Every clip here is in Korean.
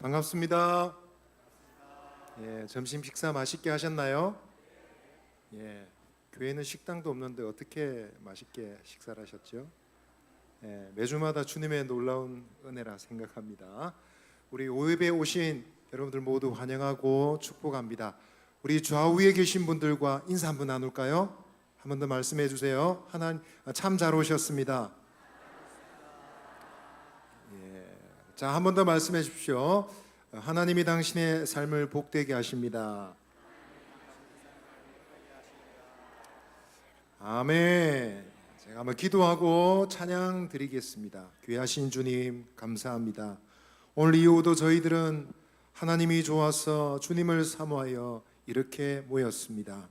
반갑습니다. 점심 식사 맛있게 하셨나요? 교회는 식당도 없는데 어떻게 맛있게 식사를 하셨죠? 매주마다 주님의 놀라운 은혜라 생각합니다. 우리 오예배에 오신 여러분들 모두 환영하고 축복합니다. 우리 좌우에 계신 분들과 인사 한번 나눌까요? 한 번 더 말씀해 주세요. 하나님 참 잘 오셨습니다. 자, 한 번 더 말씀해 주십시오. 하나님이 당신의 삶을 복되게 하십니다. 아멘. 제가 한번 기도하고 찬양 드리겠습니다. 귀하신 주님 감사합니다. 오늘 이후도 저희들은 하나님이 좋아서 주님을 사모하여 이렇게 모였습니다.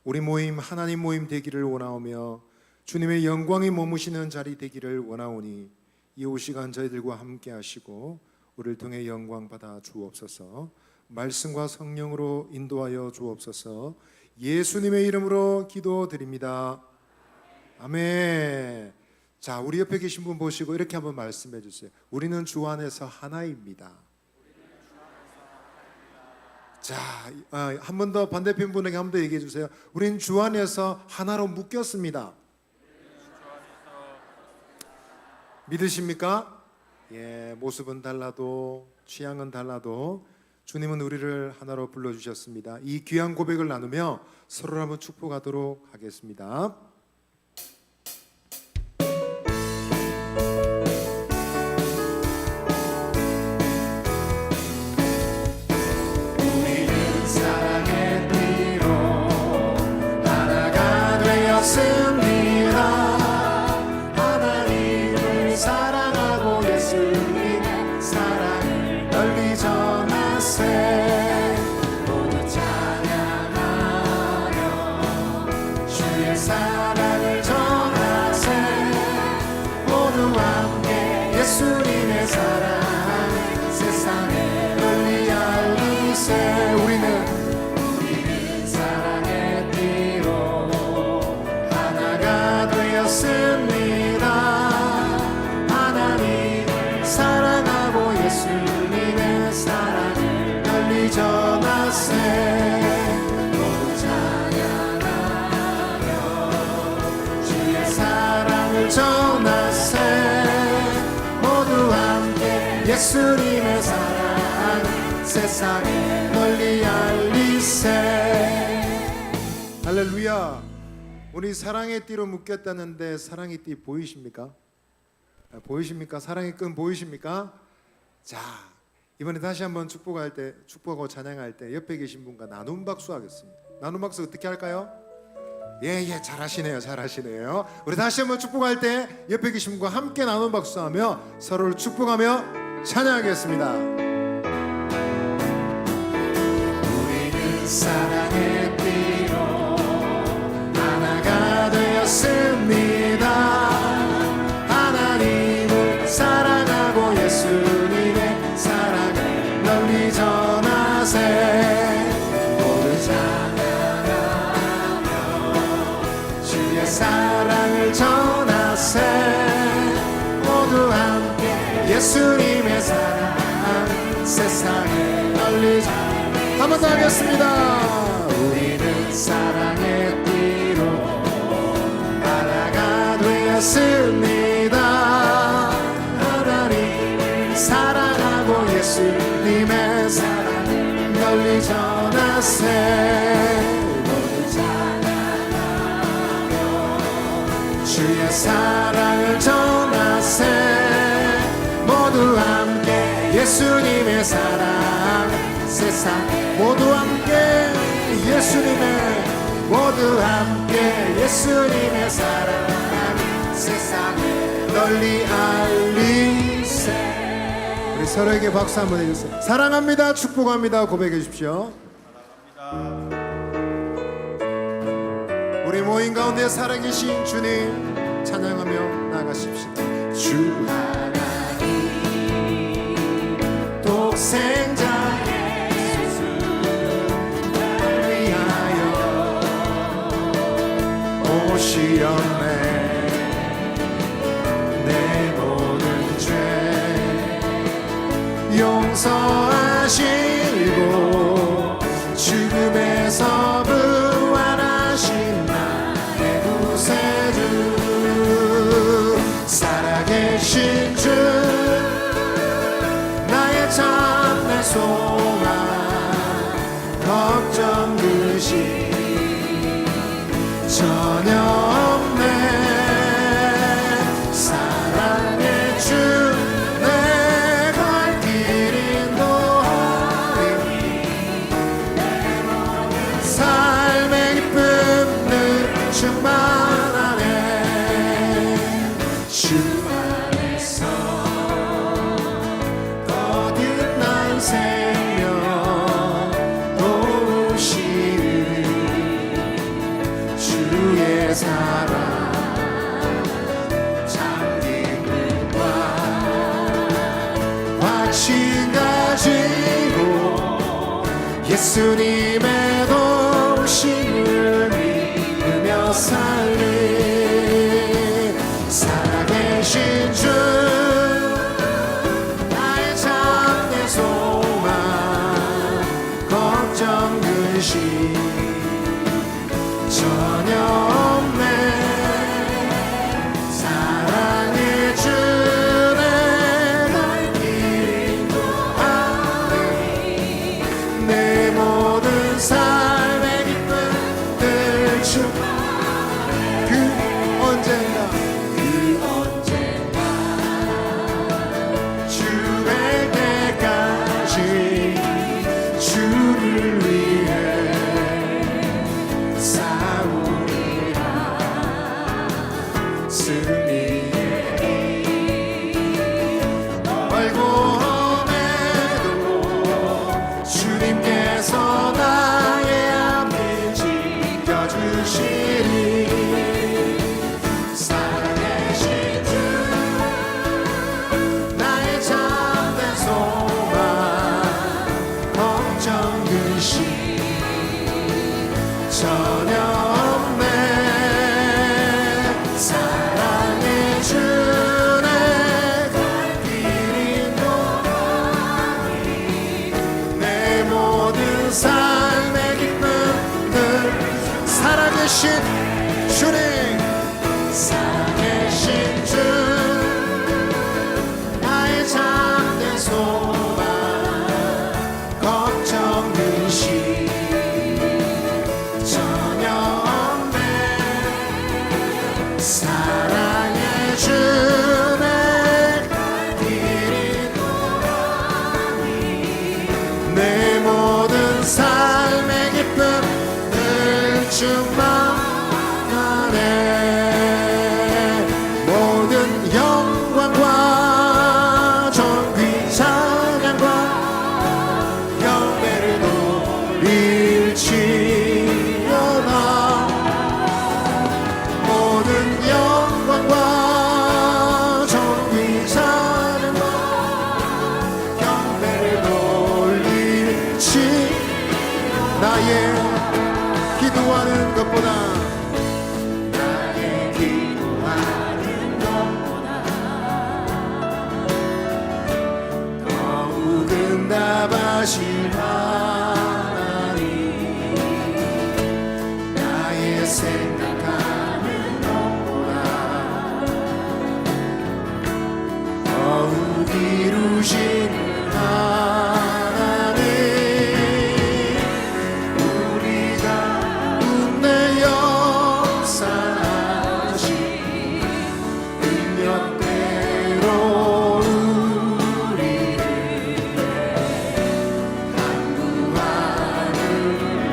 우리 모임 하나님 모임 되기를 원하오며 주님의 영광이 머무시는 자리 되기를 원하오니 이 시간 저희들과 함께 하시고 우리를 통해 영광 받아 주옵소서. 말씀과 성령으로 인도하여 주옵소서. 예수님의 이름으로 기도드립니다. 아멘. 자, 우리 옆에 계신 분 보시고 이렇게 한번 말씀해 주세요. 우리는 주 안에서 하나입니다. 자, 한 번 더 반대편 분에게 한 번 더 얘기해 주세요. 우리는 주 안에서 하나로 묶였습니다. 믿으십니까? 모습은 달라도 취향은 달라도 주님은 우리를 하나로 불러주셨습니다. 이 귀한 고백을 나누며 서로를 한번 축복하도록 하겠습니다. 우리는 사랑의 피로 하나가 되었습니다. 하나님을 사랑하고 예수님의 사랑을 널리 전하세. 모두 찬양하며 주의 사랑을 전하세. 모두 함께 예수님의 사랑 세상에 널리 알리세. 우리는 사랑의 피로 하나가 되었습니다. 하나님을 사랑하고 예수님의 사랑을 널리 전하세. 모두 찬양하며 주의 사랑을 전하세. 모두 함께 예수님의 사랑 세상에 널리 알리세. 할렐루야. 우리 사랑의 띠로 묶였다는데 사랑의 띠 보이십니까? 보이십니까? 사랑의 끈 보이십니까? 자, 이번에 다시 한번 축복하고 찬양할 때 옆에 계신 분과 나눔 박수 하겠습니다. 나눔 박수 어떻게 할까요? 잘하시네요. 우리 다시 한번 축복할 때 옆에 계신 분과 함께 나눔 박수하며 서로를 축복하며 찬양하겠습니다. 우리는 사랑의 띠로 하나가 되었습니다. 하나님을 사랑하고 예수님의 사랑을 널리 전하세. 모두 찬양하며 주의 사랑을 전하세. 모두 함께 예수님의 사랑 세상에 널리 전하세. 한 번 더 하겠습니다. 우리는 사랑의 띠로 하나가 되었습니다. 하나님을 사랑하고 예수님의 사랑을 널리 전하세. 모두 찬양하며 주의 사랑을 전하세. 모두 함께 예수님의 사랑 세상 모두 함께 모두 함께 예수님의 사랑 세상에 널리 알리세. 우리 서로에게 박수 한번 해주세요. 사랑합니다. 축복합니다. 고백해 주십시오. 사랑합니다. 우리 모임 가운데 살아계신 주님 찬양하며 나가십시오. 주 하나님 독생자 오시었네. 내 모든 죄 용서하 살아계신 주 나의 참된 소망 걱정 근심 전혀 없네 사랑의 주 내 갈 길 인도하리 삶의 기쁨 늘 충만하네 주 안에서 거듭난 생명 도우시는 주의 사랑 잠긴 눈과 확신 가지고 예수님의 도우심을 믿으며 살리 살아계신 주 나의 참된 소망 걱정 근심 전혀 없네 사랑의 주 내 갈 길 인도하리 내 모든 삶의 기쁨 늘 충만해 그 언젠가 주의 때까지 주를 위해 싸우리라 승리의 길 멀고 험해도 주님께서 나의 앞을 지켜주시리 살아계신 주 나의 참된 소망 걱정 근심 전혀 없네 사랑의 주 내 갈 길 인도하리 내 모든 삶의 기쁨 늘 살아계신 주님 살아계신 주 나의 참된 소망 걱정 근심 전혀 없네 사랑의 주 내 갈 길 인도하리 내 모든 삶의 기쁨 늘 충만하네 모든 영광과 존귀 찬양과 경배를 돌릴지어다 모든 영광과 존귀 찬양과 경배를 돌릴지 나의 기도하는 것보다 나의 기도하는 것보다 더욱 응답하실 하나님 나의 생각하는 것보다 더욱 이루시는 하나님 우리가 웃내 역사하신 능력대로 우리를 강구하는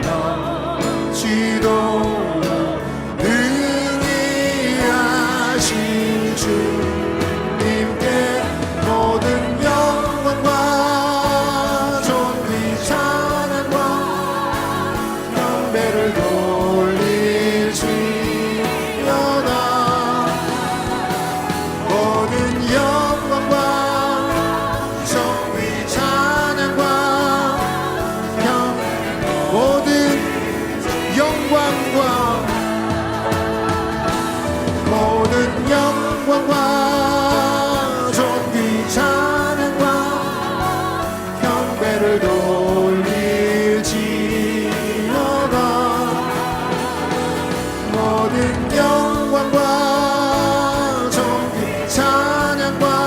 넘치도 능히 하신 주님께 모든 영광과 존귀 찬양과 경배를 돌릴지어다 모든 영광과 존귀 찬양과 모든 영광과 모든 영광과 존귀 찬양과 경배를 돌릴지어다 모든 영광과 존귀 찬양과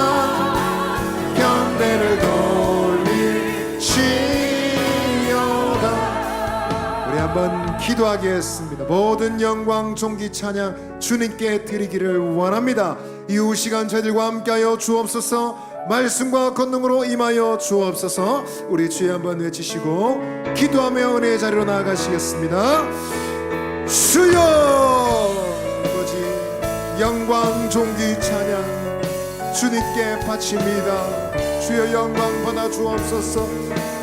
기도하겠습니다. 모든 영광 존귀 찬양 주님께 드리기를 원합니다. 이후 시간 저희들과 함께하여 주옵소서. 말씀과 권능으로 임하여 주옵소서. 우리 주여 한번 외치시고 기도하며 은혜의 자리로 나아가시겠습니다. 주여, 아버지 영광 존귀 찬양 주님께 바칩니다. 주여 영광 받아 주옵소서.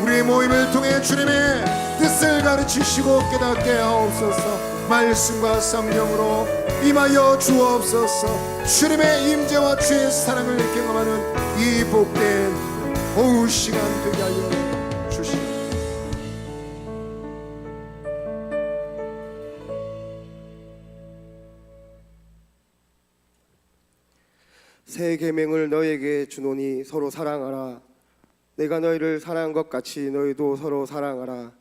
우리의 모임을 통해 주님의 뜻을 가르치시고 깨닫게 하옵소서. 말씀과 성령으로 임하여 주옵소서. 주님의 임재와 주의 사랑을 경험하는 이 복된 오후 시간 되게 하여 주시옵소서. 새 계명을 너희에게 주노니 서로 사랑하라. 내가 너희를 사랑한 것 같이 너희도 서로 사랑하라.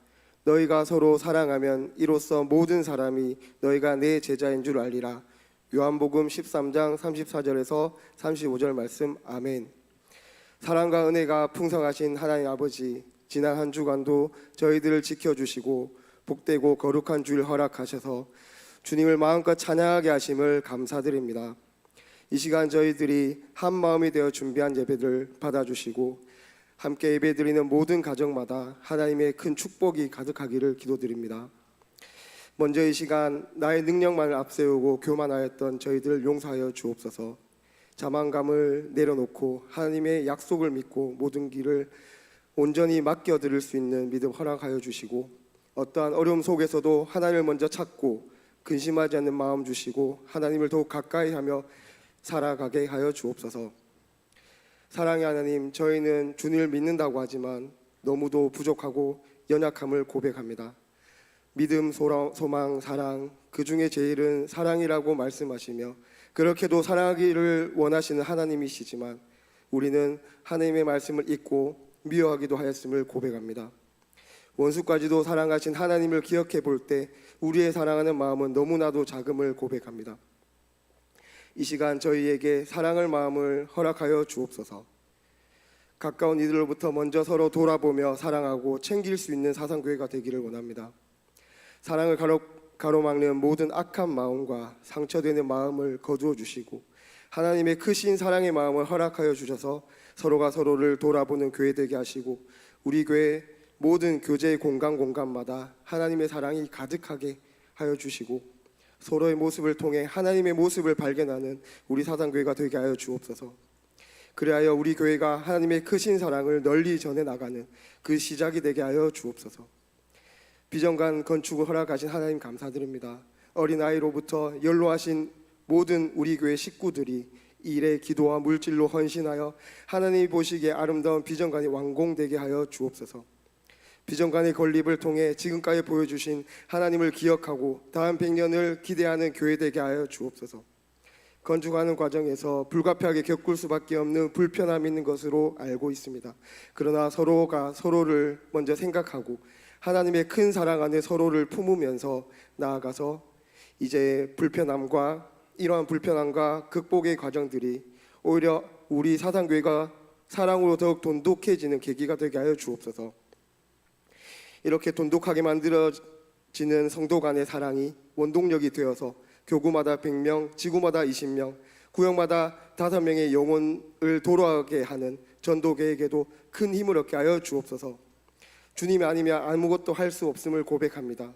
너희가 서로 사랑하면 이로써 모든 사람이 너희가 내 제자인 줄 알리라. 요한복음 13장 34절에서 35절 말씀. 아멘. 사랑과 은혜가 풍성하신 하나님 아버지, 지난 한 주간도 저희들을 지켜주시고 복되고 거룩한 주일 허락하셔서 주님을 마음껏 찬양하게 하심을 감사드립니다. 이 시간 저희들이 한 마음이 되어 준비한 예배를 받아주시고 함께 예배드리는 모든 가정마다 하나님의 큰 축복이 가득하기를 기도드립니다. 먼저 이 시간 나의 능력만을 앞세우고 교만하였던 저희들을 용서하여 주옵소서. 자만감을 내려놓고 하나님의 약속을 믿고 모든 길을 온전히 맡겨드릴 수 있는 믿음 허락하여 주시고, 어떠한 어려움 속에서도 하나님을 먼저 찾고 근심하지 않는 마음 주시고 하나님을 더욱 가까이 하며 살아가게 하여 주옵소서. 사랑의 하나님, 저희는 주님을 믿는다고 하지만 너무도 부족하고 연약함을 고백합니다. 믿음, 소망, 사랑, 그 중에 제일은 사랑이라고 말씀하시며 그렇게도 사랑하기를 원하시는 하나님이시지만 우리는 하나님의 말씀을 잊고 미워하기도 하였음을 고백합니다. 원수까지도 사랑하신 하나님을 기억해 볼 때 우리의 사랑하는 마음은 너무나도 작음을 고백합니다. 이 시간 저희에게 사랑할 마음을 허락하여 주옵소서. 가까운 이들로부터 먼저 서로 돌아보며 사랑하고 챙길 수 있는 사상교회가 되기를 원합니다. 사랑을 가로막는 모든 악한 마음과 상처되는 마음을 거두어 주시고 하나님의 크신 사랑의 마음을 허락하여 주셔서 서로가 서로를 돌아보는 교회 되게 하시고 우리 교회 모든 교제 공간마다 하나님의 사랑이 가득하게 하여 주시고 서로의 모습을 통해 하나님의 모습을 발견하는 우리 사상교회가 되게 하여 주옵소서. 그리하여 우리 교회가 하나님의 크신 사랑을 널리 전해 나가는 그 시작이 되게 하여 주옵소서. 비정관 건축을 허락하신 하나님 감사드립니다. 어린아이로부터 연로하신 모든 우리 교회 식구들이 일에 기도와 물질로 헌신하여 하나님이 보시기에 아름다운 비정관이 완공되게 하여 주옵소서. 비정관의 건립을 통해 지금까지 보여주신 하나님을 기억하고 다음 100년을 기대하는 교회 되게 하여 주옵소서. 건축하는 과정에서 불가피하게 겪을 수밖에 없는 불편함이 있는 것으로 알고 있습니다. 그러나 서로가 서로를 먼저 생각하고 하나님의 큰 사랑 안에 서로를 품으면서 나아가서 이제 이러한 불편함과 극복의 과정들이 오히려 우리 사상교회가 사랑으로 더욱 돈독해지는 계기가 되게 하여 주옵소서. 이렇게 돈독하게 만들어지는 성도 간의 사랑이 원동력이 되어서 교구마다 100명, 지구마다 20명, 구역마다 5명의 영혼을 돌아가게 하는 전도계에게도 큰 힘을 얻게 하여 주옵소서. 주님이 아니면 아무것도 할 수 없음을 고백합니다.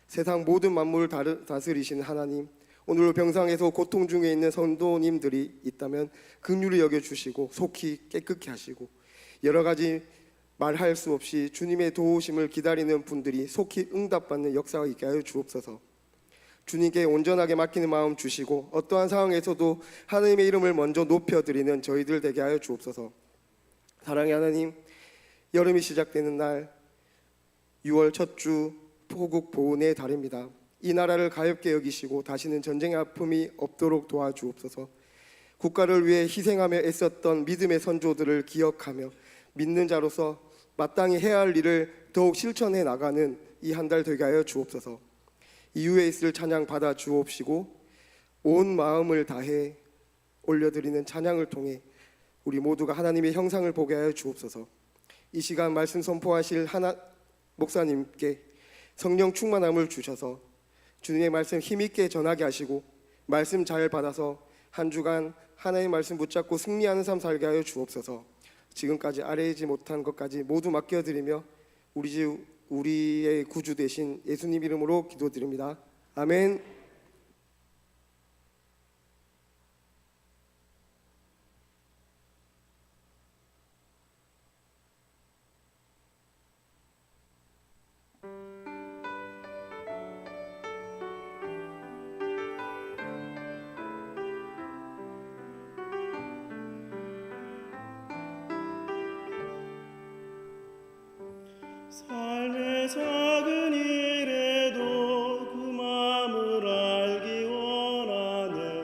세상 모든 만물을 다스리시는 하나님, 오늘 병상에서 고통 중에 있는 성도님들이 있다면 긍휼히 여겨주시고 속히 깨끗게 하시고 여러 가지 말할 수 없이 주님의 도우심을 기다리는 분들이 속히 응답받는 역사가 있게 하여 주옵소서. 주님께 온전하게 맡기는 마음 주시고 어떠한 상황에서도 하나님의 이름을 먼저 높여드리는 저희들 되게 하여 주옵소서. 사랑의 하나님, 여름이 시작되는 날 6월 첫 주 포국 보훈의 달입니다. 이 나라를 가엾게 여기시고 다시는 전쟁의 아픔이 없도록 도와주옵소서. 국가를 위해 희생하며 애썼던 믿음의 선조들을 기억하며 믿는 자로서 마땅히 해야 할 일을 더욱 실천해 나가는 이 한 달 되게 하여 주옵소서. 이후에 있을 찬양 받아 주옵시고 온 마음을 다해 올려드리는 찬양을 통해 우리 모두가 하나님의 형상을 보게 하여 주옵소서. 이 시간 말씀 선포하실 목사님께 성령 충만함을 주셔서 주님의 말씀 힘있게 전하게 하시고 말씀 잘 받아서 한 주간 하나님의 말씀 붙잡고 승리하는 삶 살게 하여 주옵소서. 지금까지 아뢰지 못한 것까지 모두 맡겨드리며 우리의 구주 되신 예수님 이름으로 기도드립니다. 아멘. 삶의 작은 일에도 그 마음을 알기 원하네.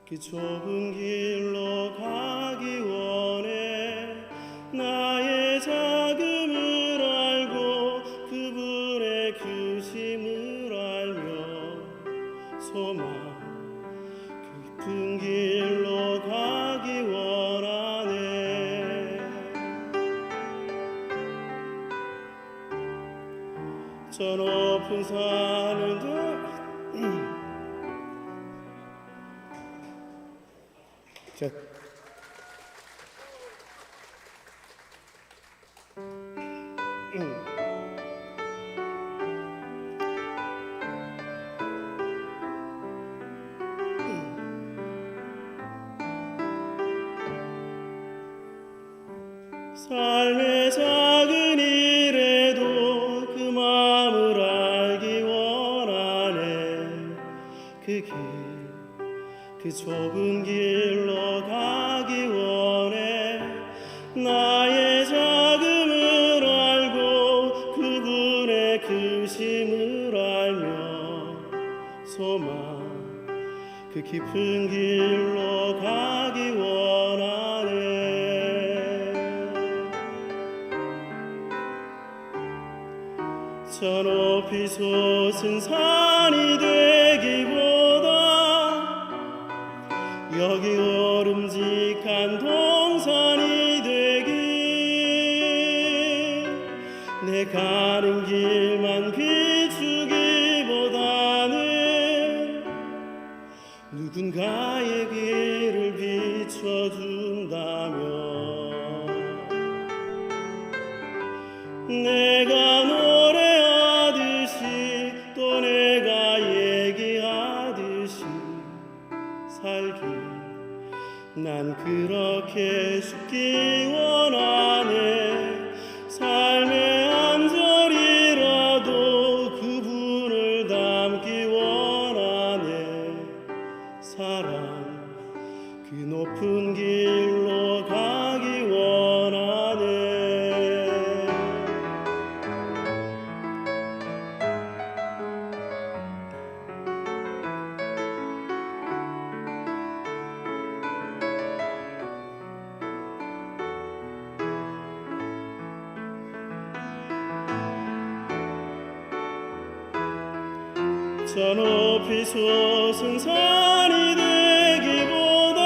그 좁은 길로 가기 원해. 나의 작음을 알고 그분의 크심을 알며 소망 깊은 길로 가기 원하네. 저 높은 산을 삶의 작은 일에도 그 마음을 알기 원하네. 그 좁은 길로 가기 원해. 나의 작음을 알고 그분의 크심을 알며 소망 그 깊은 길로 가기 원하네. 저 높이 솟은 산이 되기보다 여기 오름직한 동산이 되길. 내 가는 길만 비추기보다는 누군가의 길을 비춰준다면 내가 노래하듯이 또 내가 얘기하듯이 살기 난 그렇게 죽기 원하네. 삶의 한 절이라도 그분을 담기 원하네. 사랑 그 높은 길로 가기 원하네. 저 높이 솟은 산이 되기보다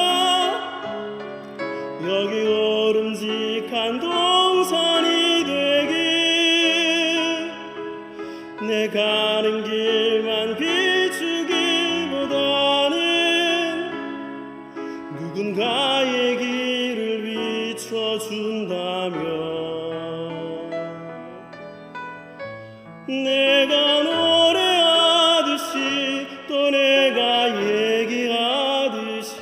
여기 오름직한 동산이 되길. 내 가는 길만 비추기보다는 누군가의 길을 비춰준다면 내가 노래하듯이 또 내가 얘기하듯이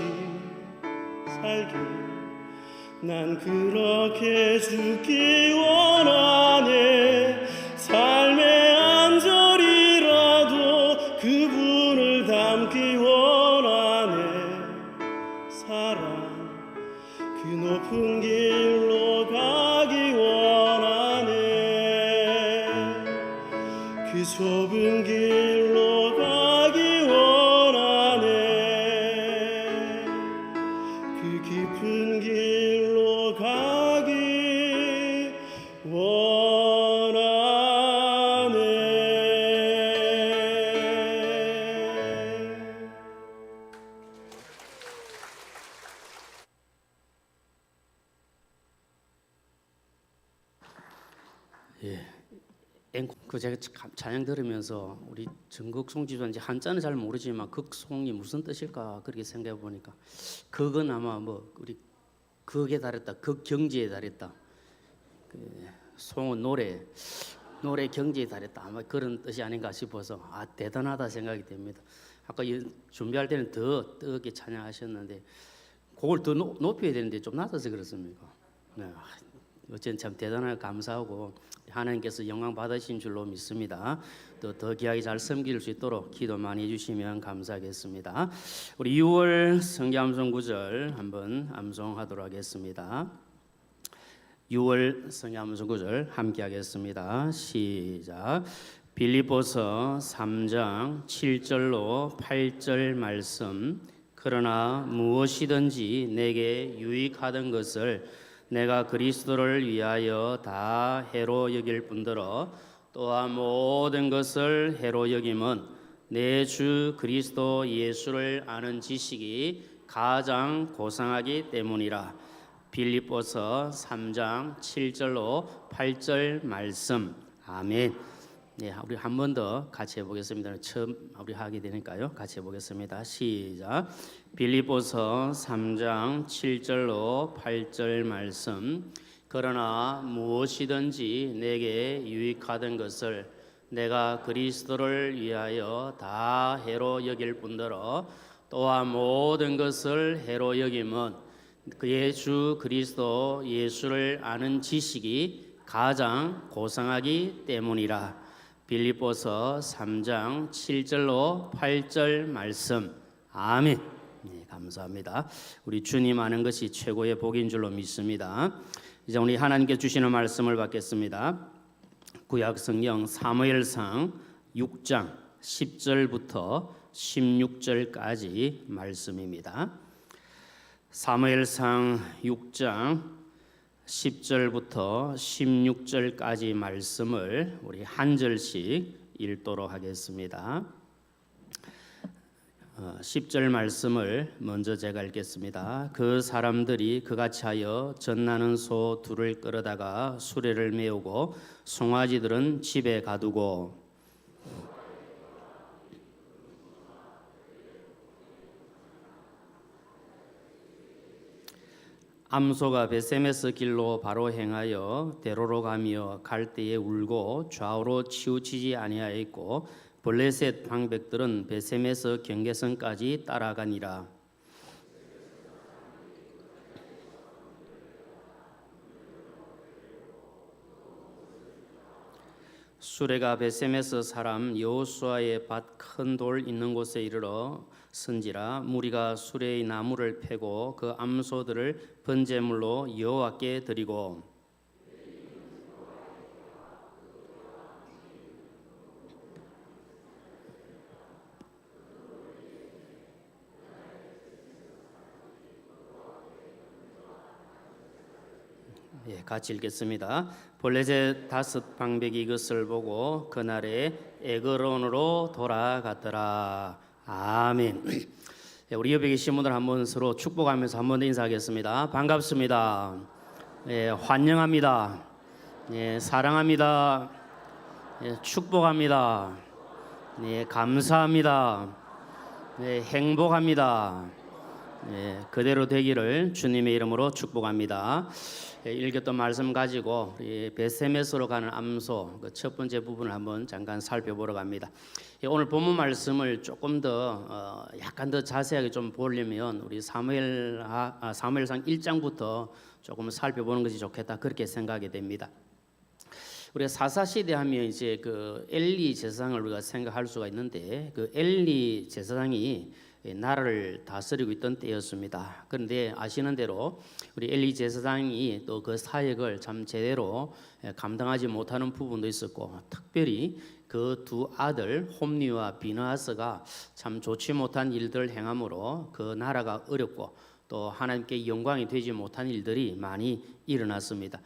살기 난 그렇게 죽기 원하네. 삶의 한 절이라도 그분을 담기 원하네. 사랑 그 높은 길로 가기 원하네. 그 좁은 길로 가기 원하네. 그 깊은 길로 가기 원하네. 그 제가 찬양 들으면서 우리 전국송 집사 이제 한자는 잘 모르지만 극송이 무슨 뜻일까 그렇게 생각해 보니까 극은 아마 뭐 우리 극에 달했다, 극 경지에 달했다. 그 송은 노래 경지에 달했다 아마 그런 뜻이 아닌가 싶어서 대단하다 생각이 됩니다. 아까 준비할 때는 더 뜨겁게 찬양하셨는데 그걸 더 높여야 되는데 좀 낮아서 그렇습니까? 네. 어쨌든 참 대단하게 감사하고 하나님께서 영광 받으신 줄로 믿습니다. 또 더 귀하게 잘 섬길 수 있도록 기도 많이 해주시면 감사하겠습니다. 우리 6월 성경 암송 구절 한번 암송하도록 하겠습니다. 6월 성경 암송 구절 함께 하겠습니다. 시작. 빌립보서 3장 7절로 8절 말씀. 그러나 무엇이든지 내게 유익하던 것을 내가 그리스도를 위하여 다 해로 여길 뿐더러 또한 모든 것을 해로 여김은 내 주 그리스도 예수를 아는 지식이 가장 고상하기 때문이라. 빌립보서 3장 7절로 8절 말씀. 아멘. 네, 우리 한 번 더 같이 해보겠습니다. 처음 우리 하게 되니까요. 같이 해보겠습니다. 시작. 빌립보서 3장 7절로 8절 말씀. 그러나 무엇이든지 내게 유익하던 것을 내가 그리스도를 위하여 다 해로 여길 뿐더러 또한 모든 것을 해로 여김은 그의 주 그리스도 예수를 아는 지식이 가장 고상하기 때문이라. 빌립보서 3장 7절로 8절 말씀. 아멘. 네, 감사합니다. 우리 주님 아는 것이 최고의 복인 줄로 믿습니다. 이제 우리 하나님께 주시는 말씀을 받겠습니다. 구약 성경 사무엘상 6장 10절부터 16절까지 말씀입니다. 사무엘상 6장 10절부터 16절까지 말씀을 우리 한 절씩 읽도록 하겠습니다. 10절 말씀을 먼저 제가 읽겠습니다. 그 사람들이 그같이 하여 젖나는 소 둘을 끌어다가 수레를 메우고 송아지들은 집에 가두고 암소가 베세메스 길로 바로 행하여 대로로 가며 갈 때에 울고 좌우로 치우치지 아니하였고 블레셋 방백들은 베세메스 경계선까지 따라가니라. 수레가 베세메스 사람 여호수아의 밭 큰 돌 있는 곳에 이르러 선지라. 무리가 수레의 나무를 패고 그 암소들을 번제물로 여호와께 드리고 같이 읽겠습니다. 블레셋 다섯 방백이 이것을 보고 그날에 에그론으로 돌아갔더라. 아멘. 우리 옆에 계신 분들 한번 서로 축복하면서 한번 더 인사하겠습니다. 반갑습니다. 환영합니다. 사랑합니다. 축복합니다. 감사합니다. 행복합니다. 그대로 되기를 주님의 이름으로 축복합니다. 읽었던 말씀 가지고 베세메스로 가는 암소 그 첫 번째 부분을 한번 잠깐 살펴보러 갑니다. 오늘 본문 말씀을 조금 더 약간 더 자세하게 좀 보려면 우리 사무엘상 1장부터 조금 살펴보는 것이 좋겠다 그렇게 생각이 됩니다. 우리가 사사 시대 하면 이제 그 엘리 제사장을 우리가 생각할 수가 있는데 그 엘리 제사장이 나라를 다스리고 있던 때였습니다. 그런데 아시는 대로 우리 엘리 제사장이 또 그 사역을 참 제대로 감당하지 못하는 부분도 있었고 특별히 그 두 아들 홈니와 비느하스가 참 좋지 못한 일들을 행함으로 그 나라가 어렵고 또 하나님께 영광이 되지 못한 일들이 많이 일어났습니다.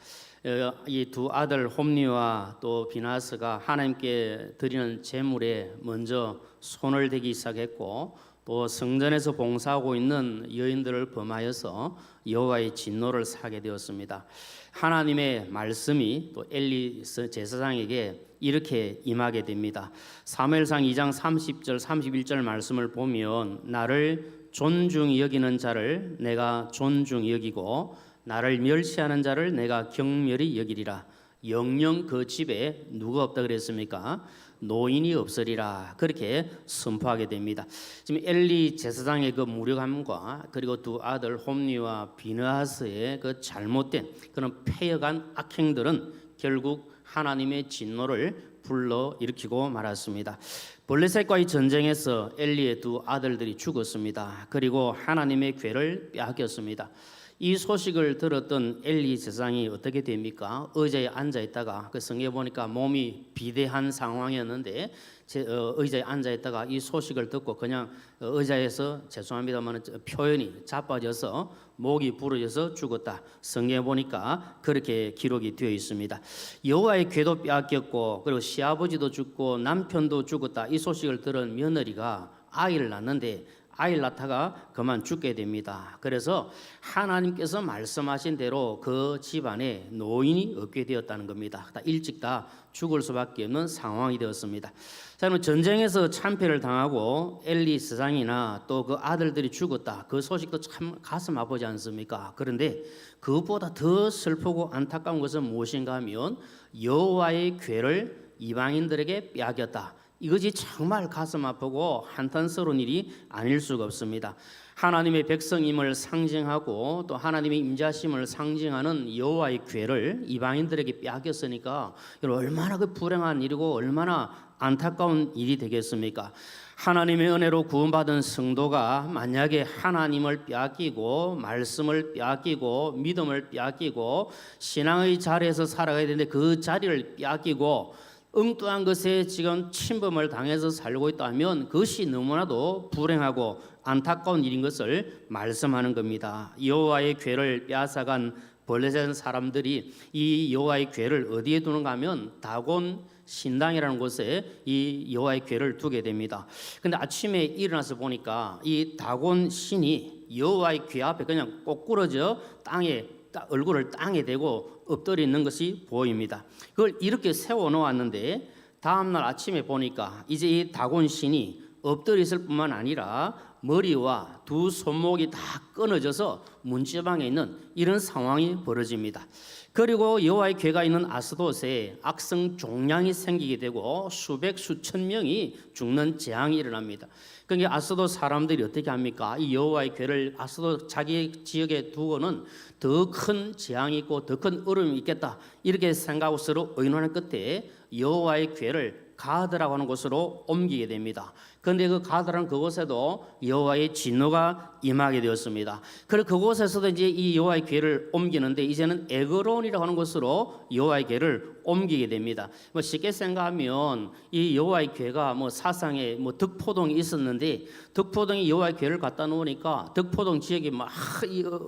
이 두 아들 홈니와 또 비느하스가 하나님께 드리는 제물에 먼저 손을 대기 시작했고 또 성전에서 봉사하고 있는 여인들을 범하여서 여호와의 진노를 사게 되었습니다. 하나님의 말씀이 또 엘리 제사장에게 이렇게 임하게 됩니다. 사무엘상 2장 30절 31절 말씀을 보면 나를 존중히 여기는 자를 내가 존중히 여기고 나를 멸시하는 자를 내가 경멸히 여기리라. 영영 그 집에 누가 없다 그랬습니까? 노인이 없으리라. 그렇게 선포하게 됩니다. 지금 엘리 제사장의 그 무력함과 그리고 두 아들 홈리와 비느하스의 그 잘못된 그런 패역한 악행들은 결국 하나님의 진노를 불러 일으키고 말았습니다. 블레셋과의 전쟁에서 엘리의 두 아들들이 죽었습니다. 그리고 하나님의 궤를 빼앗겼습니다. 이 소식을 들었던 엘리 제사장이 어떻게 됩니까? 의자에 앉아 있다가 그 성경에 보니까 몸이 비대한 상황이었는데 의자에 앉아 있다가 이 소식을 듣고 그냥 의자에서 죄송합니다만 표현이 자빠져서 목이 부러져서 죽었다. 성경에 보니까 그렇게 기록이 되어 있습니다. 여호와의 궤도 빼앗겼고 그리고 시아버지도 죽고 남편도 죽었다. 이 소식을 들은 며느리가 아이를 낳는데 아이를 낳다가 그만 죽게 됩니다. 그래서 하나님께서 말씀하신 대로 그 집안에 노인이 없게 되었다는 겁니다. 일찍 다 죽을 수밖에 없는 상황이 되었습니다. 자, 그럼 전쟁에서 참패를 당하고 엘리 세상이나 또 그 아들들이 죽었다. 그 소식도 참 가슴 아프지 않습니까? 그런데 그것보다 더 슬프고 안타까운 것은 무엇인가 하면 여호와의 궤를 이방인들에게 빼앗겼다. 이것이 정말 가슴 아프고 한탄스러운 일이 아닐 수가 없습니다. 하나님의 백성임을 상징하고 또 하나님의 임자심을 상징하는 여호와의 궤를 이방인들에게 빼앗겼으니까 얼마나 그 불행한 일이고 얼마나 안타까운 일이 되겠습니까? 하나님의 은혜로 구원받은 성도가 만약에 하나님을 빼앗기고 말씀을 빼앗기고 믿음을 빼앗기고 신앙의 자리에서 살아가야 되는데 그 자리를 빼앗기고 엉뚱한 것에 지금 침범을 당해서 살고 있다면 그것이 너무나도 불행하고 안타까운 일인 것을 말씀하는 겁니다. 여호와의 궤를 빼앗아간 블레셋 사람들이 이 여호와의 궤를 어디에 두는가 하면 다곤 신당이라는 곳에 이 여호와의 궤를 두게 됩니다. 근데 아침에 일어나서 보니까 이 다곤 신이 여호와의 궤 앞에 그냥 꼬꾸러져 땅에 얼굴을 땅에 대고 엎드려 있는 것이 보입니다. 그걸 이렇게 세워 놓았는데 다음날 아침에 보니까 이제 이 다곤 신이 엎드려 있을 뿐만 아니라 머리와 두 손목이 다 끊어져서 문지방에 있는 이런 상황이 벌어집니다. 그리고 여호와의 궤가 있는 아스돗에 악성 종양이 생기게 되고 수백 수천 명이 죽는 재앙이 일어납니다. 그러니까 아스돗 사람들이 어떻게 합니까? 이 여호와의 궤를 아스돗 자기 지역에 두고는 더 큰 재앙이 있고 더 큰 어려움이 있겠다 이렇게 생각하고 서로 의논한 끝에 여호와의 궤를 가드라고 하는 곳으로 옮기게 됩니다. 그런데 그 가드라는 그곳에도 여호와의 진노가 임하게 되었습니다. 그리고 그곳에서도 이제 이 여호와의 궤를 옮기는데 이제는 에그론이라고 하는 곳으로 여호와의 궤를 옮기게 됩니다. 쉽게 생각하면 이 여호와의 궤가 사상에 득포동이 있었는데 득포동이 여호와의 궤를 갖다 놓으니까 득포동 지역에 막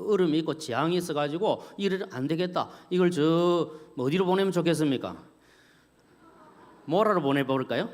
얼음이 있고 재앙이 있어가지고 이를 안 되겠다. 이걸 어디로 보내면 좋겠습니까? 모라로 보내버릴까요?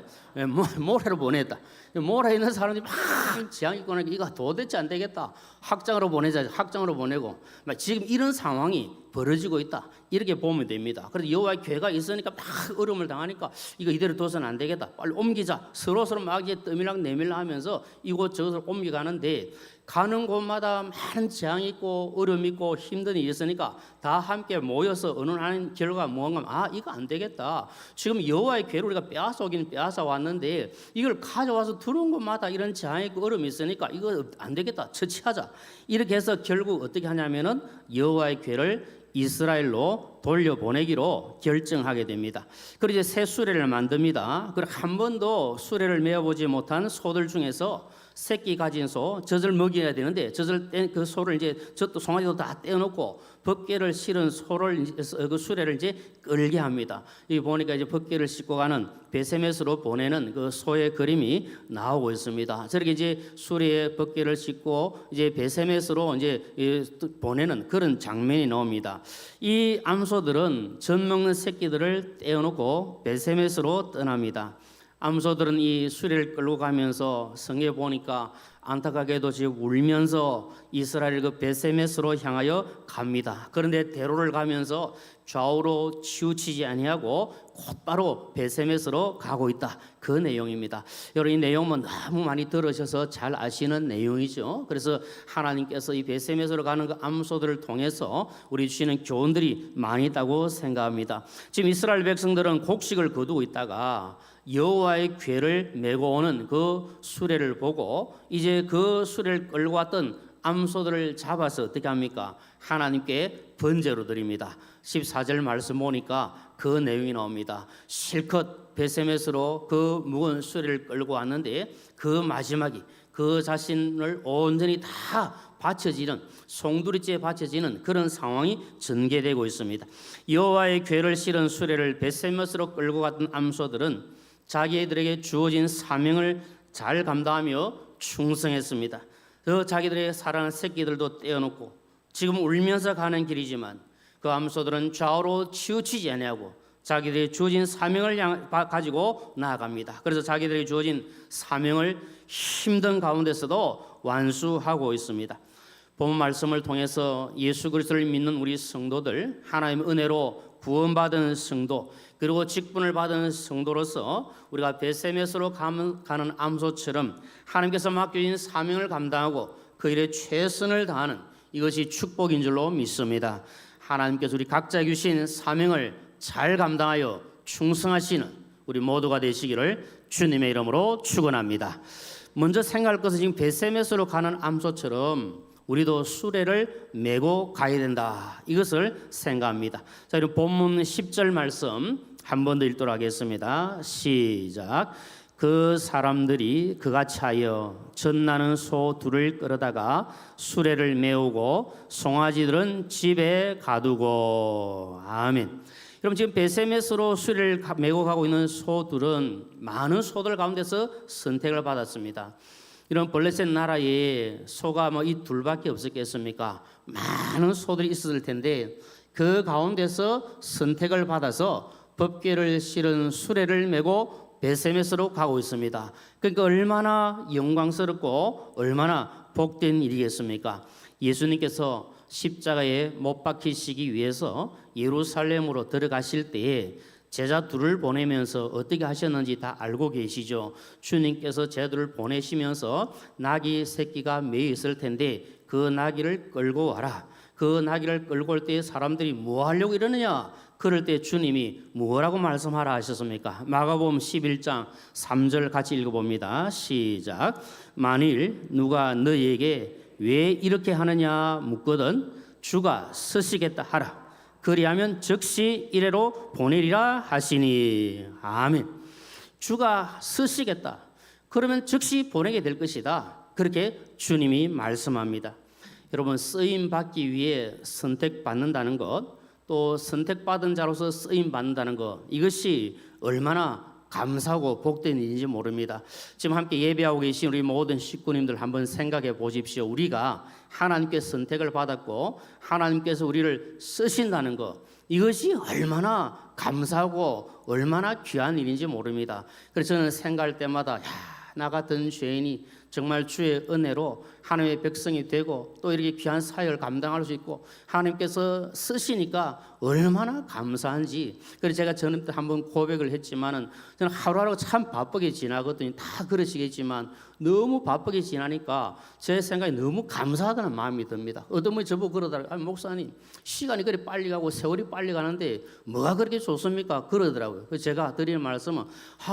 모라로 보냈다. 모라에 있는 사람들이 막 재앙이 있고 나니까 이거 도대체 안 되겠다. 확장으로 보내자. 확장으로 보내고 지금 이런 상황이 벌어지고 있다. 이렇게 보면 됩니다. 그래서 여호와의 궤가 있으니까 막 어려움을 당하니까 이거 이대로 둬서는 안 되겠다. 빨리 옮기자. 서로 막 이제 떠밀락 내밀락 하면서 이곳저곳을 옮겨가는데 가는 곳마다 많은 재앙이 있고 어려움이 있고 힘든 일이 있으니까 다 함께 모여서 의논하는 결과가 뭔가 이거 안 되겠다. 지금 여호와의 궤를 우리가 빼앗아 왔는데 이걸 가져와서 들어온 곳마다 이런 재앙이 있고 어려움이 있으니까 이거 안 되겠다. 처치하자. 이렇게 해서 결국 어떻게 하냐면은 여호와의 궤를 이스라엘로 돌려보내기로 결정하게 됩니다. 그리고 이제 새 수레를 만듭니다. 그리고 한 번도 수레를 메어보지 못한 소들 중에서 새끼 가진 소, 젖을 먹여야 되는데 젖을 뗀 그 소를 이제 젖도 송아지도 다 떼어놓고 법궤를 실은 소를 그 수레를 이제 끌게 합니다. 여기 보니까 이제 법궤를 싣고 가는 베세메스로 보내는 그 소의 그림이 나오고 있습니다. 저렇게 이제 수레에 법궤를 싣고 이제 베세메스로 이제 보내는 그런 장면이 나옵니다. 이 암소들은 젖 먹는 새끼들을 떼어놓고 베세메스로 떠납니다. 암소들은 이 수레를 끌고 가면서 성에 보니까 안타깝게도 지금 울면서 이스라엘 그 베세메스로 향하여 갑니다. 그런데 대로를 가면서 좌우로 치우치지 아니하고 곧바로 베세메스로 가고 있다. 그 내용입니다. 여러분 이 내용은 너무 많이 들으셔서 잘 아시는 내용이죠. 그래서 하나님께서 이 베세메스로 가는 그 암소들을 통해서 우리 주시는 교훈들이 많이 있다고 생각합니다. 지금 이스라엘 백성들은 곡식을 거두고 있다가 여호와의 궤를 메고 오는 그 수레를 보고 이제 그 수레를 끌고 왔던 암소들을 잡아서 어떻게 합니까? 하나님께 번제로 드립니다. 14절 말씀 보니까 그 내용이 나옵니다. 실컷 베세메스로 그 무거운 수레를 끌고 왔는데 그 마지막이 그 자신을 온전히 다 바쳐지는 송두리째 바쳐지는 그런 상황이 전개되고 있습니다. 여호와의 궤를 실은 수레를 베세메스로 끌고 갔던 암소들은 자기들에게 주어진 사명을 잘 감당하며 충성했습니다. 그 자기들의 사랑하는 새끼들도 떼어놓고 지금 울면서 가는 길이지만 그 암소들은 좌우로 치우치지 아니하고 자기들의 주어진 사명을 가지고 나아갑니다. 그래서 자기들에게 주어진 사명을 힘든 가운데서도 완수하고 있습니다. 본 말씀을 통해서 예수 그리스도를 믿는 우리 성도들, 하나님의 은혜로 구원받은 성도, 그리고 직분을 받은 성도로서 우리가 베세메스로 가는 암소처럼 하나님께서 맡겨진 사명을 감당하고 그 일에 최선을 다하는 이것이 축복인 줄로 믿습니다. 하나님께서 우리 각자 주신 사명을 잘 감당하여 충성하시는 우리 모두가 되시기를 주님의 이름으로 축원합니다. 먼저 생각할 것은 지금 베세메스로 가는 암소처럼 우리도 수레를 메고 가야 된다. 이것을 생각합니다. 자, 그럼 본문 10절 말씀 한 번 더 읽도록 하겠습니다. 시작. 그 사람들이 그같이 하여 젖나는 소 둘을 끌어다가 수레를 메우고 송아지들은 집에 가두고. 아멘. 그럼 지금 베세메스로 수레를 메고 가고 있는 소들은 많은 소들 가운데서 선택을 받았습니다. 이런 블레셋 나라에 소가 뭐 이 둘밖에 없었겠습니까? 많은 소들이 있었을 텐데 그 가운데서 선택을 받아서 법궤를 실은 수레를 메고 베세메스로 가고 있습니다. 그러니까 얼마나 영광스럽고 얼마나 복된 일이겠습니까? 예수님께서 십자가에 못 박히시기 위해서 예루살렘으로 들어가실 때에 제자 둘을 보내면서 어떻게 하셨는지 다 알고 계시죠. 주님께서 제자들을 보내시면서 나귀 새끼가 매여 있을 텐데 그 나귀를 끌고 와라. 그 나귀를 끌고 올 때 사람들이 뭐 하려고 이러느냐? 그럴 때 주님이 뭐라고 말씀하라 하셨습니까? 마가복음 11장 3절 같이 읽어봅니다. 시작. 만일 누가 너희에게 왜 이렇게 하느냐 묻거든 주가 서시겠다 하라. 그리하면 즉시 이래로 보내리라 하시니. 아멘. 주가 서시겠다. 그러면 즉시 보내게 될 것이다. 그렇게 주님이 말씀합니다. 여러분 쓰임 받기 위해 선택받는다는 것, 또 선택받은 자로서 쓰임 받는다는 것, 이것이 얼마나 감사하고 복된 일인지 모릅니다. 지금 함께 예배하고 계신 우리 모든 식구님들 한번 생각해 보십시오. 우리가 하나님께 선택을 받았고 하나님께서 우리를 쓰신다는 것, 이것이 얼마나 감사하고 얼마나 귀한 일인지 모릅니다. 그래서 저는 생각할 때마다 나 같은 죄인이 정말 주의 은혜로 하나님의 백성이 되고 또 이렇게 귀한 사역을 감당할 수 있고 하나님께서 쓰시니까 얼마나 감사한지. 그래서 제가 전에 한번 고백을 했지만은 저는 하루하루 참 바쁘게 지나거든요. 다 그러시겠지만 너무 바쁘게 지나니까 제 생각에 너무 감사하다는 마음이 듭니다. 어떤 분이 저보고 그러더라고요. 목사님 시간이 그리 빨리 가고 세월이 빨리 가는데 뭐가 그렇게 좋습니까? 그러더라고요. 그래서 제가 드리는 말씀은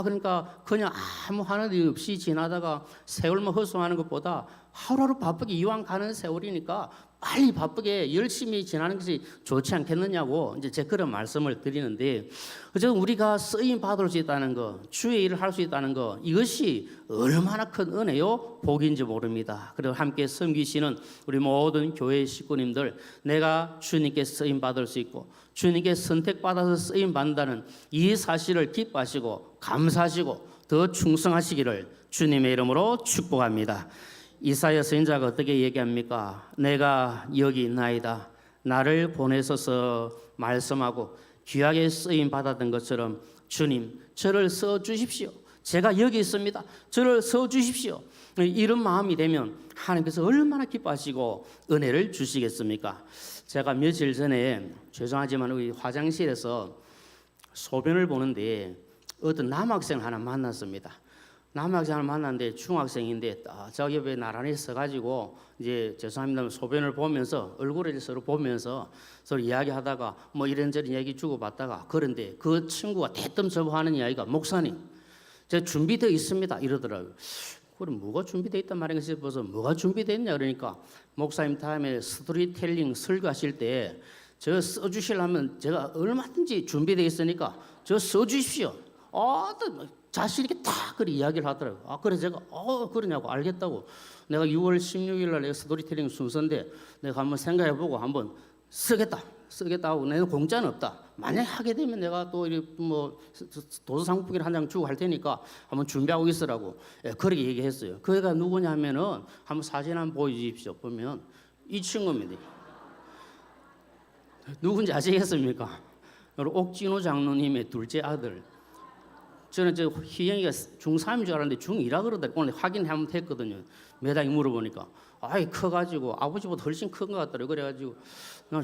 그러니까 그냥 아무 하는 일 없이 지나다가 세월만 헛수하는 것보다 하루하루 바쁘게 이왕 가는 세월이니까 빨리 바쁘게 열심히 지나는 것이 좋지 않겠느냐고 이제 제가 그런 말씀을 드리는데, 어쨌든 우리가 쓰임 받을 수 있다는 것, 주의 일을 할 수 있다는 것, 이것이 얼마나 큰 은혜요 복인지 모릅니다. 그리고 함께 섬기시는 우리 모든 교회 식구님들, 내가 주님께 쓰임 받을 수 있고 주님께 선택받아서 쓰임 받는다는 이 사실을 기뻐하시고 감사하시고 더 충성하시기를 주님의 이름으로 축복합니다. 이사야 선지자가 어떻게 얘기합니까? 내가 여기 있나이다. 나를 보내소서 말씀하고 귀하게 쓰임 받았던 것처럼 주님 저를 써 주십시오. 제가 여기 있습니다. 저를 써 주십시오. 이런 마음이 되면 하나님께서 얼마나 기뻐하시고 은혜를 주시겠습니까? 제가 며칠 전에 죄송하지만 우리 화장실에서 소변을 보는데 어떤 남학생 하나 만났습니다. 남학생을 만났는데 중학생인데 저 옆에 나란히 서가지고 이제 죄송합니다 소변을 보면서 얼굴을 서로 보면서 서로 이야기하다가 뭐 이런저런 이야기 주고받다가 그런데 그 친구가 대뜸 저하는 이야기가 목사님 제가 준비되어 있습니다 이러더라고요. 그럼 뭐가 준비되어 있단 말인가 싶어서 뭐가 준비되어 있냐 그러니까 목사님 다음에 스토리텔링 설교하실 때 저 써주시려면 제가 얼마든지 준비되어 있으니까 저 써주십시오. 또 자신 있게 다 그렇게 이야기를 하더라고요. 그래서 제가 그러냐고 알겠다고 내가 6월 16일 날 내가 스토리텔링 순서인데 내가 한번 생각해보고 한번 쓰겠다 하고 내가 공짜는 없다. 만약 하게 되면 내가 또 뭐 도서 상품을 한 장 주고 할 테니까 한번 준비하고 있으라고 그렇게 얘기했어요. 그 애가 누구냐면은 한번 사진 한번 보여주십시오. 보면 이 친구입니다. 누군지 아시겠습니까? 옥진호 장로님의 둘째 아들. 저는 저 희영이가 중3인 줄 알았는데 중2라 그러더라고요. 오늘 확인 한번 했거든요. 매당이 물어보니까 커가지고 아버지보다 훨씬 큰 것 같더라고요. 그래가지고 나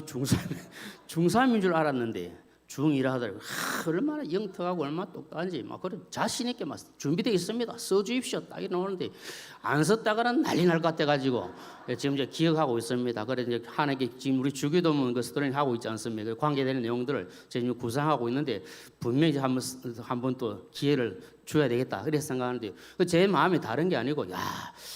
중3인 줄 알았는데 중2라 하더라고요. 얼마나 영특하고 얼마나 똑똑한지 막 그런 자신 있게 막 준비되어 있습니다. 써주십시오. 딱 이러는데 안 썼다가는 난리 날 것 같아가지고 지금 이제 기억하고 있습니다. 그래서 이제 하나님께 지금 우리 주기도문 그 스토리 하고 있지 않습니까? 관계되는 내용들을 지금 구상하고 있는데 분명히 한번 또 기회를 줘야 되겠다. 그래서 생각하는데 제 마음이 다른 게 아니고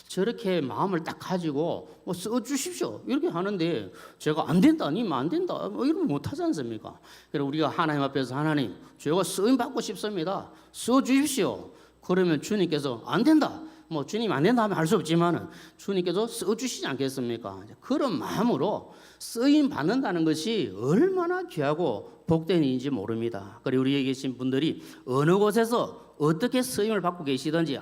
저렇게 마음을 딱 가지고 뭐 써주십시오 이렇게 하는데 제가 안 된다 아니면 안 된다 이러면 못하지 않습니까? 그래서 우리가 하나님 앞에서 하나님 제가 쓰임 받고 싶습니다. 써주십시오. 그러면 주님께서 안 된다. 뭐 주님 안 된다 하면 할 수 없지만은 주님께서 써주시지 않겠습니까? 그런 마음으로 쓰임 받는다는 것이 얼마나 귀하고 복된 일인지 모릅니다. 그리고 우리에 계신 분들이 어느 곳에서 어떻게 쓰임을 받고 계시든지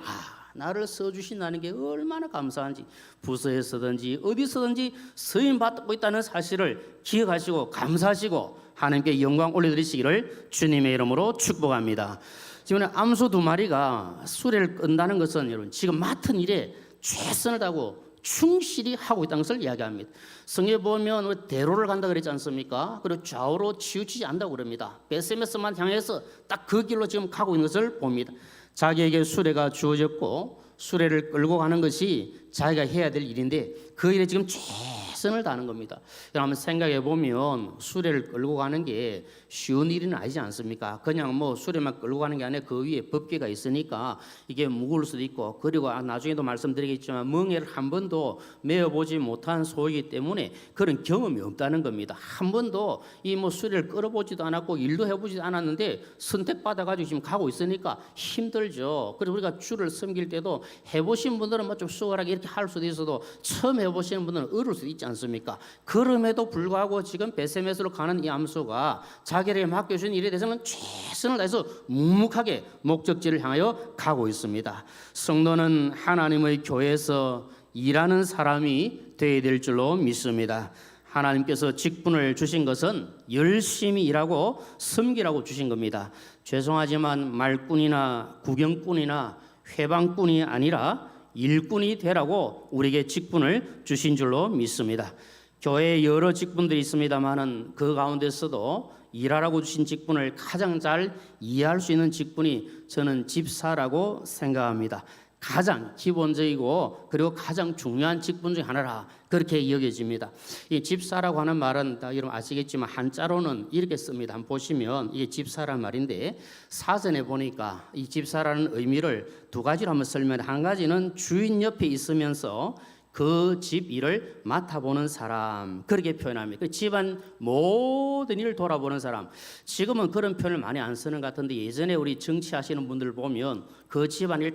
나를 써주신다는 게 얼마나 감사한지 부서에서든지 어디서든지 쓰임 받고 있다는 사실을 기억하시고 감사하시고 하나님께 영광 올려드리시기를 주님의 이름으로 축복합니다. 지금 암소 2마리가 수레를 끈다는 것은 여러분 지금 맡은 일에 최선을 다하고 충실히 하고 있다는 것을 이야기합니다. 성경에 보면 대로를 간다 그랬지 않습니까? 그리고 좌우로 치우치지 않는다고 그럽니다. 베세메스만 향해서 딱 그 길로 지금 가고 있는 것을 봅니다. 자기에게 수레가 주어졌고 수레를 끌고 가는 것이 자기가 해야 될 일인데 그 일에 지금 최선을 다하는 겁니다. 한번 생각해 보면 수레를 끌고 가는 게 쉬운 일은 아니지 않습니까? 그냥 뭐 수레만 끌고 가는 게 아니라 그 위에 법궤가 있으니까 이게 무거울 수도 있고 그리고 나중에도 말씀드리겠지만 멍에를 한 번도 메어보지 못한 소이기 때문에 그런 경험이 없다는 겁니다. 한 번도 이 뭐 수레를 끌어보지도 않았고 일도 해보지도 않았는데 선택받아가지고 지금 가고 있으니까 힘들죠. 그래서 우리가 주를 섬길 때도 해보신 분들은 뭐 좀 수월하게 이렇게 할 수도 있어도 처음 해보시는 분들은 어려울 수도 있지 않습니까? 그럼에도 불구하고 지금 베세메스로 가는 이 암소가 자기에게 맡겨준 일에 대해서는 최선을 다해서 묵묵하게 목적지를 향하여 가고 있습니다. 성도는 하나님의 교회에서 일하는 사람이 되어야 될 줄로 믿습니다. 하나님께서 직분을 주신 것은 열심히 일하고 섬기라고 주신 겁니다. 죄송하지만 말꾼이나 구경꾼이나 회방꾼이 아니라 일꾼이 되라고 우리에게 직분을 주신 줄로 믿습니다. 교회에 여러 직분들이 있습니다만은 그 가운데서도 일하라고 주신 직분을 가장 잘 이해할 수 있는 직분이 저는 집사라고 생각합니다. 가장 기본적이고 그리고 가장 중요한 직분 중 하나라 그렇게 여겨집니다. 이 집사라고 하는 말은 다 여러분 아시겠지만 한자로는 이렇게 씁니다. 한번 보시면 이게 집사란 말인데 사전에 보니까 이 집사라는 의미를 두 가지로 한번 설명해. 한 가지는 주인 옆에 있으면서 그 집 일을 맡아보는 사람 그렇게 표현합니다. 그 집안 모든 일을 돌아보는 사람. 지금은 그런 표현을 많이 안 쓰는 것 같은데 예전에 우리 정치하시는 분들 보면 그 집안일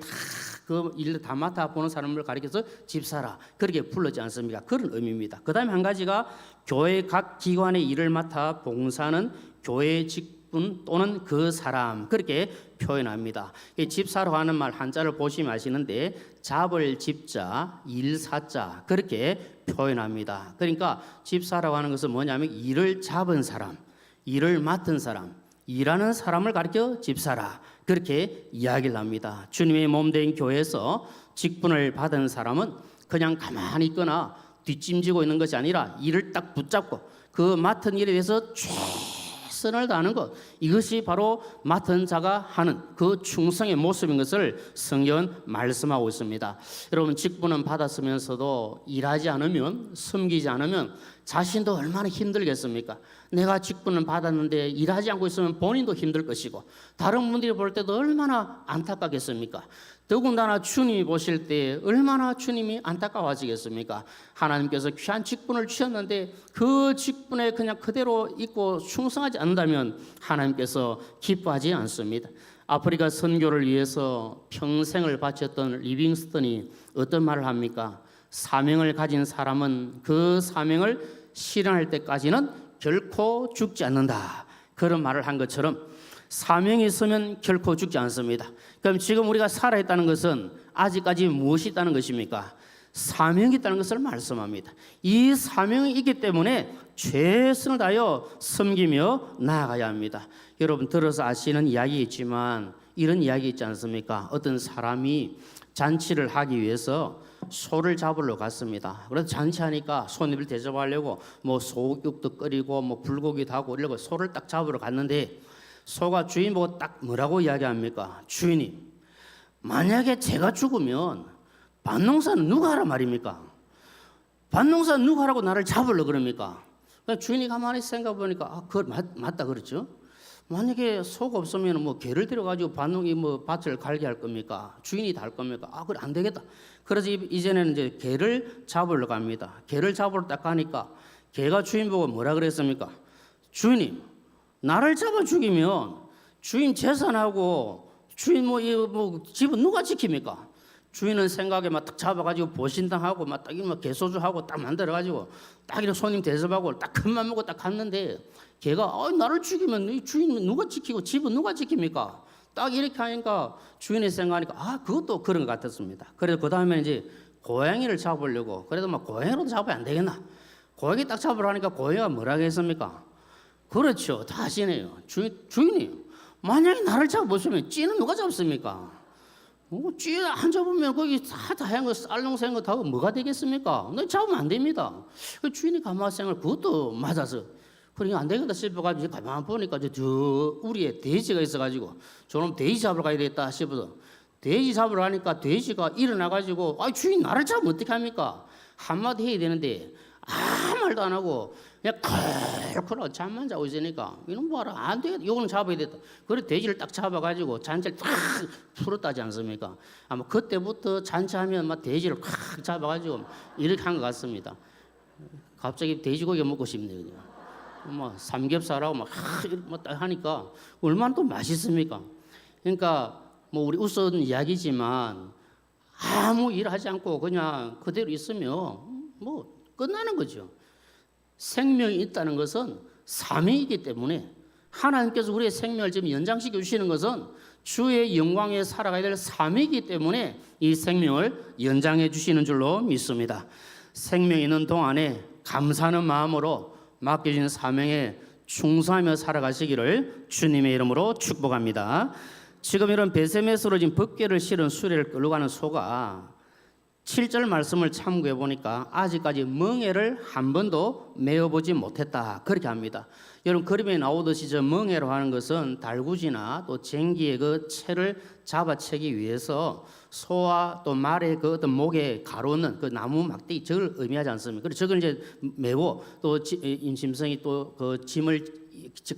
그 일을 다 맡아보는 사람을 가리켜서 집사라 그렇게 불렀지 않습니까? 그런 의미입니다. 그 다음에 한 가지가 교회 각 기관의 일을 맡아 봉사하는 교회의 직분 또는 그 사람 그렇게 표현합니다. 이 집사라고 하는 말 한자를 보시면 아시는데 잡을 집자 일사자 그렇게 표현합니다. 그러니까 집사라고 하는 것은 뭐냐면 일을 잡은 사람, 일을 맡은 사람, 일하는 사람을 가리켜 집사라 그렇게 이야기를 합니다. 주님의 몸된 교회에서 직분을 받은 사람은 그냥 가만히 있거나 뒷짐지고 있는 것이 아니라 일을 딱 붙잡고 그 맡은 일에 대해서 최선을 다하는 것, 이것이 바로 맡은 자가 하는 그 충성의 모습인 것을 성경은 말씀하고 있습니다. 여러분, 직분은 받았으면서도 일하지 않으면, 섬기지 않으면 자신도 얼마나 힘들겠습니까? 내가 직분을 받았는데 일하지 않고 있으면 본인도 힘들 것이고 다른 분들이 볼 때도 얼마나 안타깝겠습니까? 더군다나 주님이 보실 때 얼마나 주님이 안타까워하시겠습니까? 하나님께서 귀한 직분을 주셨는데 그 직분에 그냥 그대로 있고 충성하지 않는다면 하나님께서 기뻐하지 않습니다. 아프리카 선교를 위해서 평생을 바쳤던 리빙스턴이 어떤 말을 합니까? 사명을 가진 사람은 그 사명을 실현할 때까지는 결코 죽지 않는다. 그런 말을 한 것처럼 사명이 있으면 결코 죽지 않습니다. 그럼 지금 우리가 살아있다는 것은 아직까지 무엇이 있다는 것입니까? 사명이 있다는 것을 말씀합니다. 이 사명이 있기 때문에 최선을 다하여 섬기며 나아가야 합니다. 여러분 들어서 아시는 이야기이지만 이런 이야기 있지 않습니까? 어떤 사람이 잔치를 하기 위해서 소를 잡으러 갔습니다. 그래서 잔치하니까 손님을 대접하려고 뭐 소육도 끓이고 뭐 불고기도 하고 이러고 소를 딱 잡으러 갔는데 소가 주인 보고 딱 뭐라고 이야기합니까? 주인이 만약에 제가 죽으면 밭농사는 누가 하라 말입니까? 밭농사는 누가 하라고 나를 잡으려 그럽니까? 주인이 가만히 생각해 보니까 맞다 그렇죠? 만약에 소가 없으면 뭐 개를 들여가지고 밭농이 뭐 밭을 갈게 할 겁니까? 주인이 다 할 겁니까? 그래 안 되겠다. 그래서 이제는 이제 개를 잡으러 갑니다. 개를 잡으러 딱 가니까 개가 주인 보고 뭐라 그랬습니까? 주인님, 나를 잡아 죽이면 주인 재산하고 주인 뭐 집은 누가 지킵니까? 주인은 생각에 막 딱 잡아가지고 보신당하고 막딱 이런 개소주하고 딱 만들어가지고 딱 이런 손님 대접하고 딱 큰맘 먹고 딱 갔는데 걔가 나를 죽이면 이 주인은 누가 지키고 집은 누가 지킵니까? 딱 이렇게 하니까 주인이 생각하니까 그것도 그런 것 같았습니다. 그래서 그 다음에 이제 고양이를 잡으려고 그래도 막 고양이로도 잡아야 안 되겠나? 고양이 딱 잡으러 하니까 고양이가 뭐라 했습니까? 그렇죠, 다 아시네요. 주인이 만약에 나를 잡으시면 찌는 누가 잡습니까? 찌 안 잡으면 거기 다 다양한 거 쌀농생 거 다 뭐가 되겠습니까? 너 잡으면 안 됩니다. 그 주인이 가만히 생각 그것도 맞아서 그러니까 안 되겠다 싶어가지고 가만히 보니까 저 우리에 돼지가 있어가지고 저놈 돼지 잡으러 가야 되겠다 싶어서 돼지 잡으러 가니까 돼지가 일어나가지고 주인 나를 잡으면 어떻게 합니까? 한마디 해야 되는데 아무 말도 안 하고 그냥 컬컬하고 잠만 자고 있으니까 이놈 봐라 안 되겠다 이거는 잡아야 됐다. 그래 돼지를 딱 잡아가지고 잔치를 탁 풀었다지 않습니까? 아마 그때부터 잔치하면 막 돼지를 팍 잡아가지고 이렇게 한 것 같습니다. 갑자기 돼지고기 먹고 싶네요. 뭐 삼겹살하고 막 하니까 얼마나 또 맛있습니까? 그러니까 뭐 우리 우스운 이야기지만 아무 일 하지 않고 그냥 그대로 있으면 뭐 끝나는 거죠. 생명이 있다는 것은 사명이기 때문에 하나님께서 우리의 생명을 지금 연장시켜 주시는 것은 주의 영광에 살아가야 될 사명이기 때문에 이 생명을 연장해 주시는 줄로 믿습니다. 생명이 있는 동안에 감사하는 마음으로 맡겨진 사명에 충성하며 살아가시기를 주님의 이름으로 축복합니다. 지금 이런 베세메스로 지금 법궤를 실은 수레를 끌고 가는 소가 7절 말씀을 참고해 보니까 아직까지 멍에를 한 번도 메어보지 못했다 그렇게 합니다. 여러분 그림에 나오듯이 저 멍에로 하는 것은 달구지나 또 쟁기의 그 채를 잡아채기 위해서 소와 또 말의 그 어떤 목에 가로는 그 나무 막대기 저걸 의미하지 않습니까? 그래서 저걸 이제 메고 또 임심성이 또 그 짐을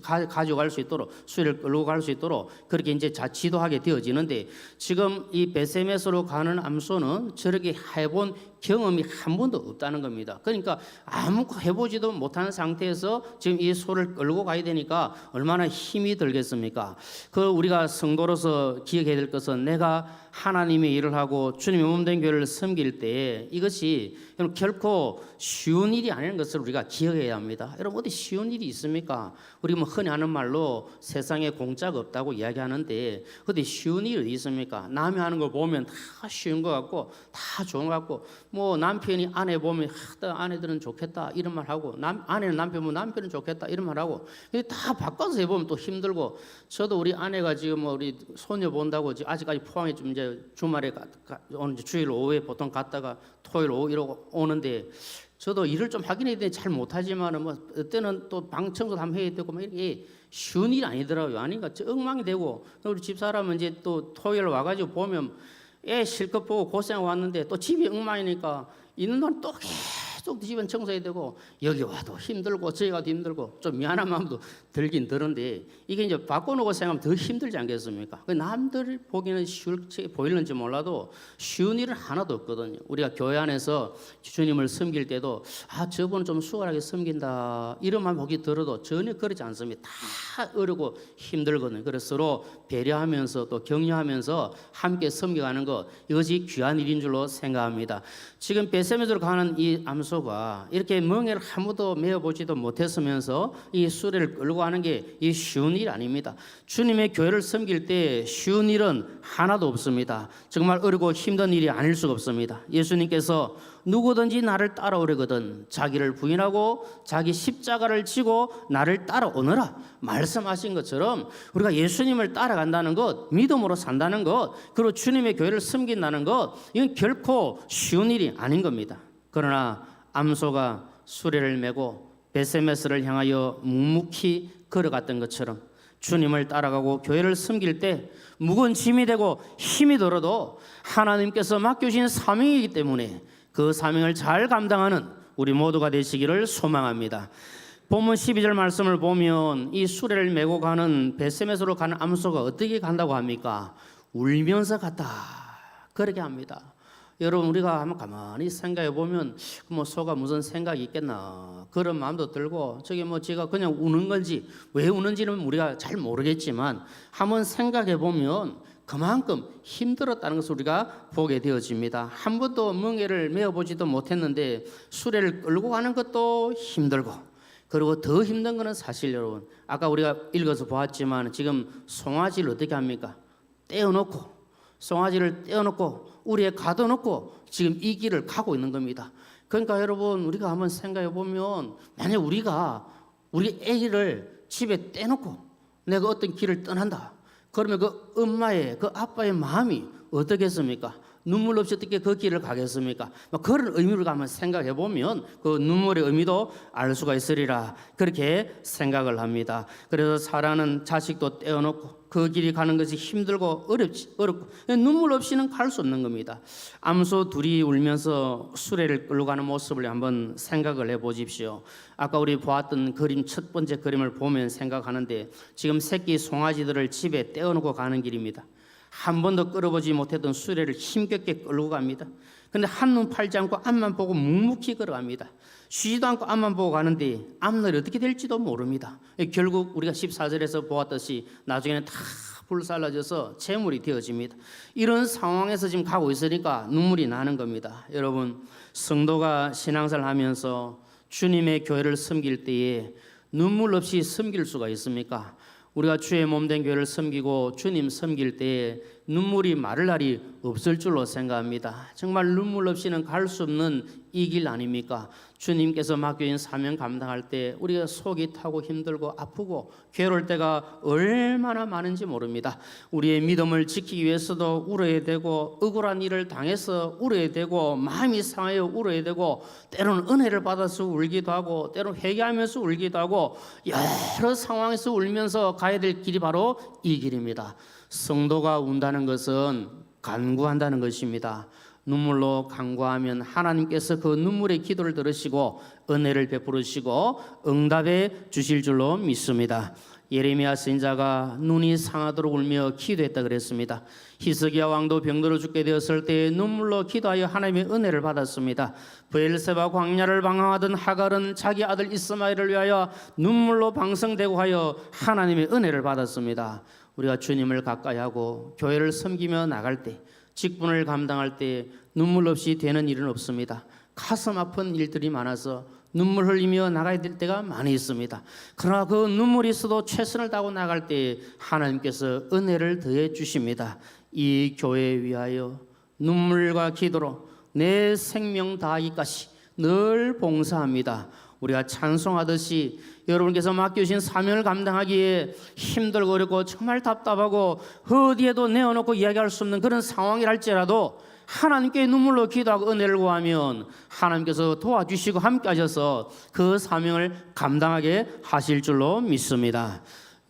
가져갈 수 있도록 수레를 끌고 갈 수 있도록 그렇게 이제 지도하게 되어지는데 지금 이 베세메스로 가는 암소는 저렇게 해본 경험이 한 번도 없다는 겁니다. 그러니까 아무 해보지도 못하는 상태에서 지금 이 소를 끌고 가야 되니까 얼마나 힘이 들겠습니까? 그 우리가 성도로서 기억해야 될 것은 내가 하나님의 일을 하고 주님의 몸된 교회를 섬길 때 이것이 결코 쉬운 일이 아닌 것을 우리가 기억해야 합니다. 여러분 어디 쉬운 일이 있습니까? 우리 뭐 흔히 하는 말로 세상에 공짜가 없다고 이야기하는데 어디 쉬운 일이 어디 있습니까? 남이 하는 거 보면 다 쉬운 것 같고 다 좋은 것 같고 뭐 남편이 아내 보면 아내들은 좋겠다 이런 말 하고 아내는 남편 보면 남편은 좋겠다 이런 말 하고 근데 다 바꿔서 해보면 또 힘들고 저도 우리 아내가 지금 우리 소녀 본다고 아직까지 포항에 좀 이제 주말에 오늘 주일 오후에 보통 갔다가 토요일 오후 이러고 오는데 저도 일을 좀 하긴 해야 되는데 잘 못하지만은 뭐 그때는 또 방 청소도 한번 해야 되고 뭐 이게 쉬운 일이 아니더라고요. 아닌가 엉망이 되고 우리 집사람은 이제 또 토요일 와가지고 보면 애 실컷 보고 고생하고 왔는데 또 집이 엉망이니까 있는 동안 또 계속 집은 청소해야 되고 여기 와도 힘들고 저기 가도 힘들고 좀 미안한 마음도 들긴 드는데 이게 이제 바꿔놓고 생각하면 더 힘들지 않겠습니까? 남들 보기에는 쉬울 보이는지 몰라도 쉬운 일은 하나도 없거든요. 우리가 교회 안에서 주님을 섬길 때도 저분은 좀 수월하게 섬긴다 이런 말 보기 들어도 전혀 그렇지 않습니다. 다 어렵고 힘들거든요. 그래서 서로 배려하면서 또 격려하면서 함께 섬겨가는 것 이것이 귀한 일인 줄로 생각합니다. 지금 베세메스로 가는 이 암소가 이렇게 멍에를 아무도 메어보지도 못했으면서 이 수레를 끌고 가는 게 이 쉬운 일 아닙니다. 주님의 교회를 섬길 때 쉬운 일은 하나도 없습니다. 정말 어렵고 힘든 일이 아닐 수가 없습니다. 예수님께서 누구든지 나를 따라오려거든 자기를 부인하고 자기 십자가를 지고 나를 따라오너라 말씀하신 것처럼 우리가 예수님을 따라간다는 것, 믿음으로 산다는 것, 그리고 주님의 교회를 섬긴다는 것 이건 결코 쉬운 일이 아닌 겁니다. 그러나 암소가 수레를 메고 베세메스를 향하여 묵묵히 걸어갔던 것처럼 주님을 따라가고 교회를 섬길 때 무거운 짐이 되고 힘이 들어도 하나님께서 맡겨주신 사명이기 때문에 그 사명을 잘 감당하는 우리 모두가 되시기를 소망합니다. 본문 12절 말씀을 보면 이 수레를 메고 가는 베세메스로 가는 암소가 어떻게 간다고 합니까? 울면서 갔다 그렇게 합니다. 여러분 우리가 한번 가만히 생각해 보면 뭐 소가 무슨 생각이 있겠나 그런 마음도 들고 저게 뭐 제가 그냥 우는 건지 왜 우는지는 우리가 잘 모르겠지만 한번 생각해 보면 그만큼 힘들었다는 것을 우리가 보게 되어집니다. 한 번도 멍에를 메어보지도 못했는데 수레를 끌고 가는 것도 힘들고 그리고 더 힘든 것은 사실 여러분 아까 우리가 읽어서 보았지만 지금 송아지를 어떻게 합니까? 떼어놓고 송아지를 떼어놓고 우리에 가둬놓고 지금 이 길을 가고 있는 겁니다. 그러니까 여러분 우리가 한번 생각해 보면 만약 우리가 우리 아기를 집에 떼놓고 내가 어떤 길을 떠난다 그러면 그 엄마의 그 아빠의 마음이 어떻겠습니까? 눈물 없이 어떻게 그 길을 가겠습니까? 그런 의미로 한번 생각해 보면 그 눈물의 의미도 알 수가 있으리라 그렇게 생각을 합니다. 그래서 사랑하는 자식도 떼어놓고 그 길이 가는 것이 힘들고 어렵고 눈물 없이는 갈 수 없는 겁니다. 암소 둘이 울면서 수레를 끌고 가는 모습을 한번 생각을 해보십시오. 아까 우리 보았던 그림 첫 번째 그림을 보면 생각하는데 지금 새끼 송아지들을 집에 떼어놓고 가는 길입니다. 한 번도 끌어보지 못했던 수레를 힘겹게 끌고 갑니다. 근데 한눈 팔지 않고 앞만 보고 묵묵히 걸어갑니다. 쉬지도 않고 앞만 보고 가는데 앞날이 어떻게 될지도 모릅니다. 결국 우리가 14절에서 보았듯이 나중에는 다 불살라져서 재물이 되어집니다. 이런 상황에서 지금 가고 있으니까 눈물이 나는 겁니다. 여러분 성도가 신앙생활 하면서 주님의 교회를 섬길 때에 눈물 없이 섬길 수가 있습니까? 우리가 주의 몸된 교회를 섬기고 주님 섬길 때에 눈물이 마를 날이 없을 줄로 생각합니다. 정말 눈물 없이는 갈 수 없는 이 길 아닙니까? 주님께서 맡겨진 사명 감당할 때 우리가 속이 타고 힘들고 아프고 괴로울 때가 얼마나 많은지 모릅니다. 우리의 믿음을 지키기 위해서도 울어야 되고 억울한 일을 당해서 울어야 되고 마음이 상하여 울어야 되고 때로는 은혜를 받아서 울기도 하고 때로는 회개하면서 울기도 하고 여러 상황에서 울면서 가야 될 길이 바로 이 길입니다. 성도가 운다는 것은 간구한다는 것입니다. 눈물로 간구하면 하나님께서 그 눈물의 기도를 들으시고 은혜를 베푸시고 응답해 주실 줄로 믿습니다. 예레미야 선지자가 눈이 상하도록 울며 기도했다 그랬습니다. 히스기야 왕도 병들어 죽게 되었을 때 눈물로 기도하여 하나님의 은혜를 받았습니다. 브엘세바 광야를 방황하던 하갈은 자기 아들 이스마엘을 위하여 눈물로 방성되고 하여 하나님의 은혜를 받았습니다. 우리가 주님을 가까이하고 교회를 섬기며 나갈 때 직분을 감당할 때 눈물 없이 되는 일은 없습니다. 가슴 아픈 일들이 많아서 눈물 흘리며 나가야 될 때가 많이 있습니다. 그러나 그 눈물이 있어도 최선을 다하고 나갈 때 하나님께서 은혜를 더해 주십니다. 이 교회에 위하여 눈물과 기도로 내 생명 다하기까지 늘 봉사합니다. 우리가 찬송하듯이 여러분께서 맡겨주신 사명을 감당하기에 힘들고 어렵고 정말 답답하고 어디에도 내어놓고 이야기할 수 없는 그런 상황이랄지라도 하나님께 눈물로 기도하고 은혜를 구하면 하나님께서 도와주시고 함께 하셔서 그 사명을 감당하게 하실 줄로 믿습니다.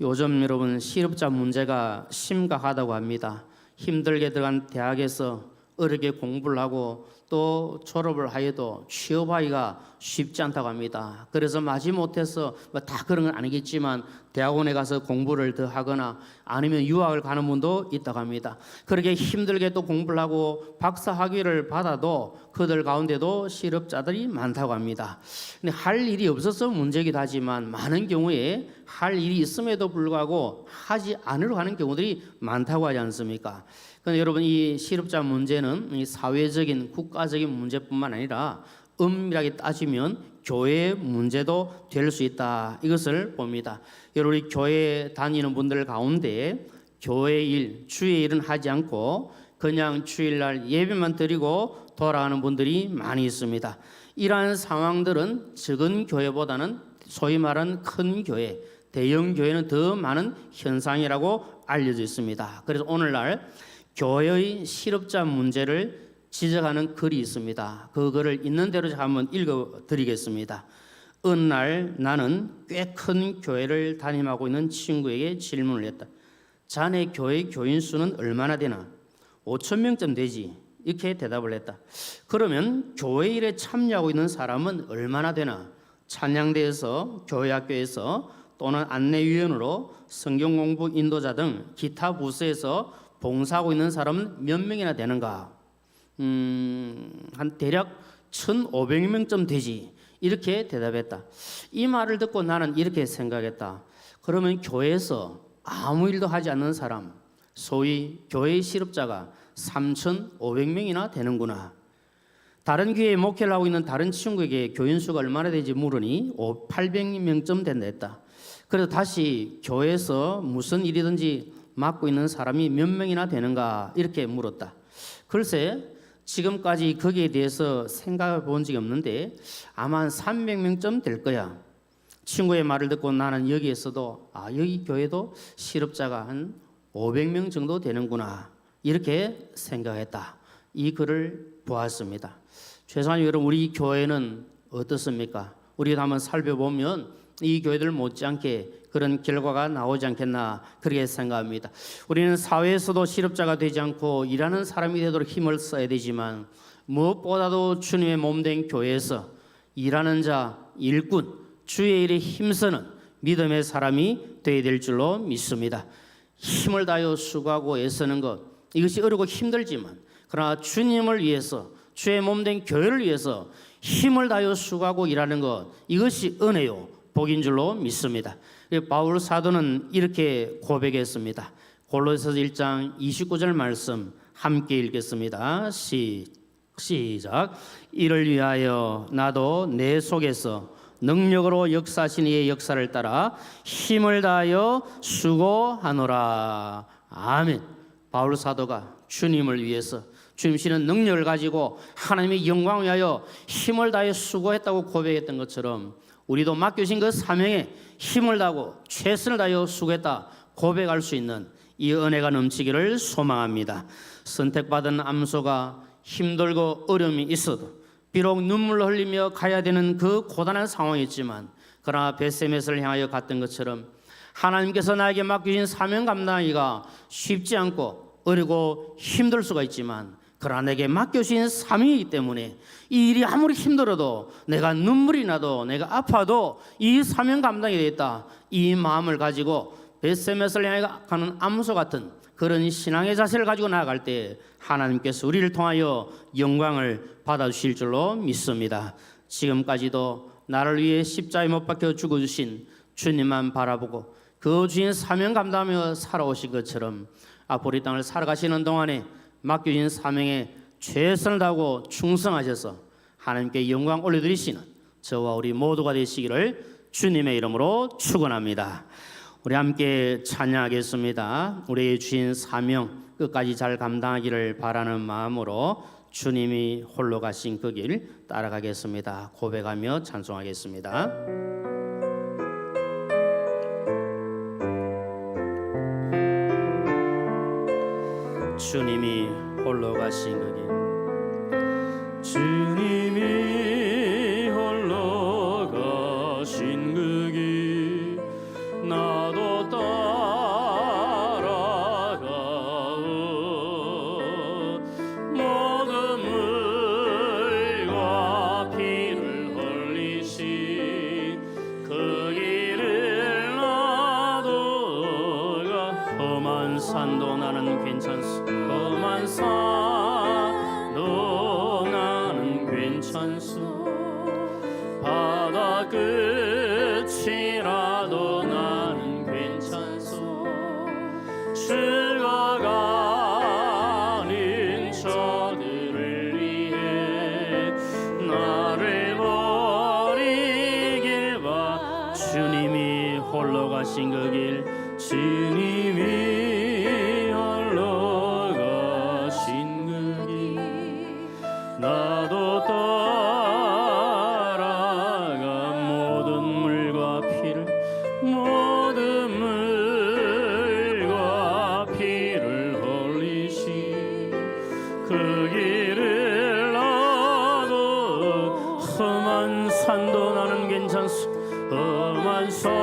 요즘 여러분 실업자 문제가 심각하다고 합니다. 힘들게 들어간 대학에서 어렵게 공부를 하고 또 졸업을 하여도 취업하기가 쉽지 않다고 합니다. 그래서 마지못해서 다 그런 건 아니겠지만 대학원에 가서 공부를 더 하거나 아니면 유학을 가는 분도 있다고 합니다. 그렇게 힘들게 또 공부를 하고 박사 학위를 받아도 그들 가운데도 실업자들이 많다고 합니다. 근데 할 일이 없어서 문제이기도 하지만 많은 경우에 할 일이 있음에도 불구하고 하지 않으려고 하는 경우들이 많다고 하지 않습니까? 그런데 여러분 이 실업자 문제는 이 사회적인 국가적인 문제뿐만 아니라 엄밀하게 따지면 교회의 문제도 될 수 있다 이것을 봅니다. 여러분 우리 교회 다니는 분들 가운데 교회 일, 주의 일은 하지 않고 그냥 주일날 예배만 드리고 돌아가는 분들이 많이 있습니다. 이러한 상황들은 적은 교회보다는 소위 말하는 큰 교회, 대형 교회는 더 많은 현상이라고 알려져 있습니다. 그래서 오늘날 교회의 실업자 문제를 지적하는 글이 있습니다. 그 글을 있는 대로 제가 한번 읽어드리겠습니다. 어느 날 나는 꽤 큰 교회를 담임하고 있는 친구에게 질문을 했다. 자네 교회 교인 수는 얼마나 되나? 5,000명쯤 되지. 이렇게 대답을 했다. 그러면 교회 일에 참여하고 있는 사람은 얼마나 되나? 찬양대에서 교회학교에서 또는 안내위원으로 성경공부 인도자 등 기타 부서에서 봉사하고 있는 사람은 몇 명이나 되는가? 한 대략 1,500명쯤 되지. 이렇게 대답했다. 이 말을 듣고 나는 이렇게 생각했다. 그러면 교회에서 아무 일도 하지 않는 사람, 소위 교회의 실업자가 3,500명이나 되는구나. 다른 교회에 목회를 하고 있는 다른 친구에게 교인 수가 얼마나 되는지 물으니 800명쯤 된다 했다. 그래서 다시 교회에서 무슨 일이든지 맡고 있는 사람이 몇 명이나 되는가 이렇게 물었다. 글쎄 지금까지 거기에 대해서 생각해 본 적이 없는데 아마 한 300명쯤 될 거야. 친구의 말을 듣고 나는 여기에서도 여기 교회도 실업자가 한 500명 정도 되는구나 이렇게 생각했다. 이 글을 보았습니다. 최소한 여러분 우리 교회는 어떻습니까? 우리가 한번 살펴보면 이 교회들 못지않게 그런 결과가 나오지 않겠나 그렇게 생각합니다. 우리는 사회에서도 실업자가 되지 않고 일하는 사람이 되도록 힘을 써야 되지만 무엇보다도 주님의 몸된 교회에서 일하는 자, 일꾼, 주의 일에 힘쓰는 믿음의 사람이 되어야 될 줄로 믿습니다. 힘을 다하여 수고하고 애쓰는 것 이것이 어렵고 힘들지만 그러나 주님을 위해서 주의 몸된 교회를 위해서 힘을 다하여 수고하고 일하는 것 이것이 은혜요 복인 줄로 믿습니다. 바울 사도는 이렇게 고백했습니다. 골로새서 1장 29절 말씀 함께 읽겠습니다. 시작. 이를 위하여 나도 내 속에서 능력으로 역사하신 이의 역사를 따라 힘을 다하여 수고하노라. 아멘. 바울 사도가 주님을 위해서 주님시는 능력을 가지고 하나님의 영광을 위하여 힘을 다하여 수고했다고 고백했던 것처럼 우리도 맡겨진 그 사명에 힘을 다하고 최선을 다하여 수고했다 고백할 수 있는 이 은혜가 넘치기를 소망합니다. 선택받은 암소가 힘들고 어려움이 있어도 비록 눈물을 흘리며 가야 되는 그 고단한 상황이었지만 그러나 벳세메스를 향하여 갔던 것처럼 하나님께서 나에게 맡기신 사명 감당하기가 쉽지 않고 어렵고 힘들 수가 있지만 그러나 내게 맡겨주신 사명이기 때문에 이 일이 아무리 힘들어도 내가 눈물이 나도 내가 아파도 이 사명 감당이 되겠다 이 마음을 가지고 벳세메스를 향해 가는 암소 같은 그런 신앙의 자세를 가지고 나아갈 때 하나님께서 우리를 통하여 영광을 받아주실 줄로 믿습니다. 지금까지도 나를 위해 십자가에 못 박혀 죽어주신 주님만 바라보고 그 주인 사명 감당하며 살아오신 것처럼 앞으로 이 땅을 살아가시는 동안에 맡겨진 사명에 최선을 다하고 충성하셔서 하나님께 영광 올려드리시는 저와 우리 모두가 되시기를 주님의 이름으로 축원합니다. 우리 함께 찬양하겠습니다. 우리의 주신 사명 끝까지 잘 감당하기를 바라는 마음으로 주님이 홀로 가신 그 길 따라가겠습니다. 고백하며 찬송하겠습니다. 주님이 홀로 가신 그 길, 주님이 홀로 가신 그 길 나도 따라가오. 모든 물과 피를 흘리신 그 길을 나도 가. 험한 산도 나는 괜찮소. 험한 산도 나는 괜찮소. 바다 끝이라도 나는 괜찮소. 죽어가는 저들을 위해 나를 버리길 봐. 주님이 홀로 가신 그 길, 주님이 홀로 가신 그 길 나도 따라가. 모든 물과 피를, 모든 물과 피를 흘리신 그 길을 나도. 험한 산도 나는 괜찮소. 험한 산도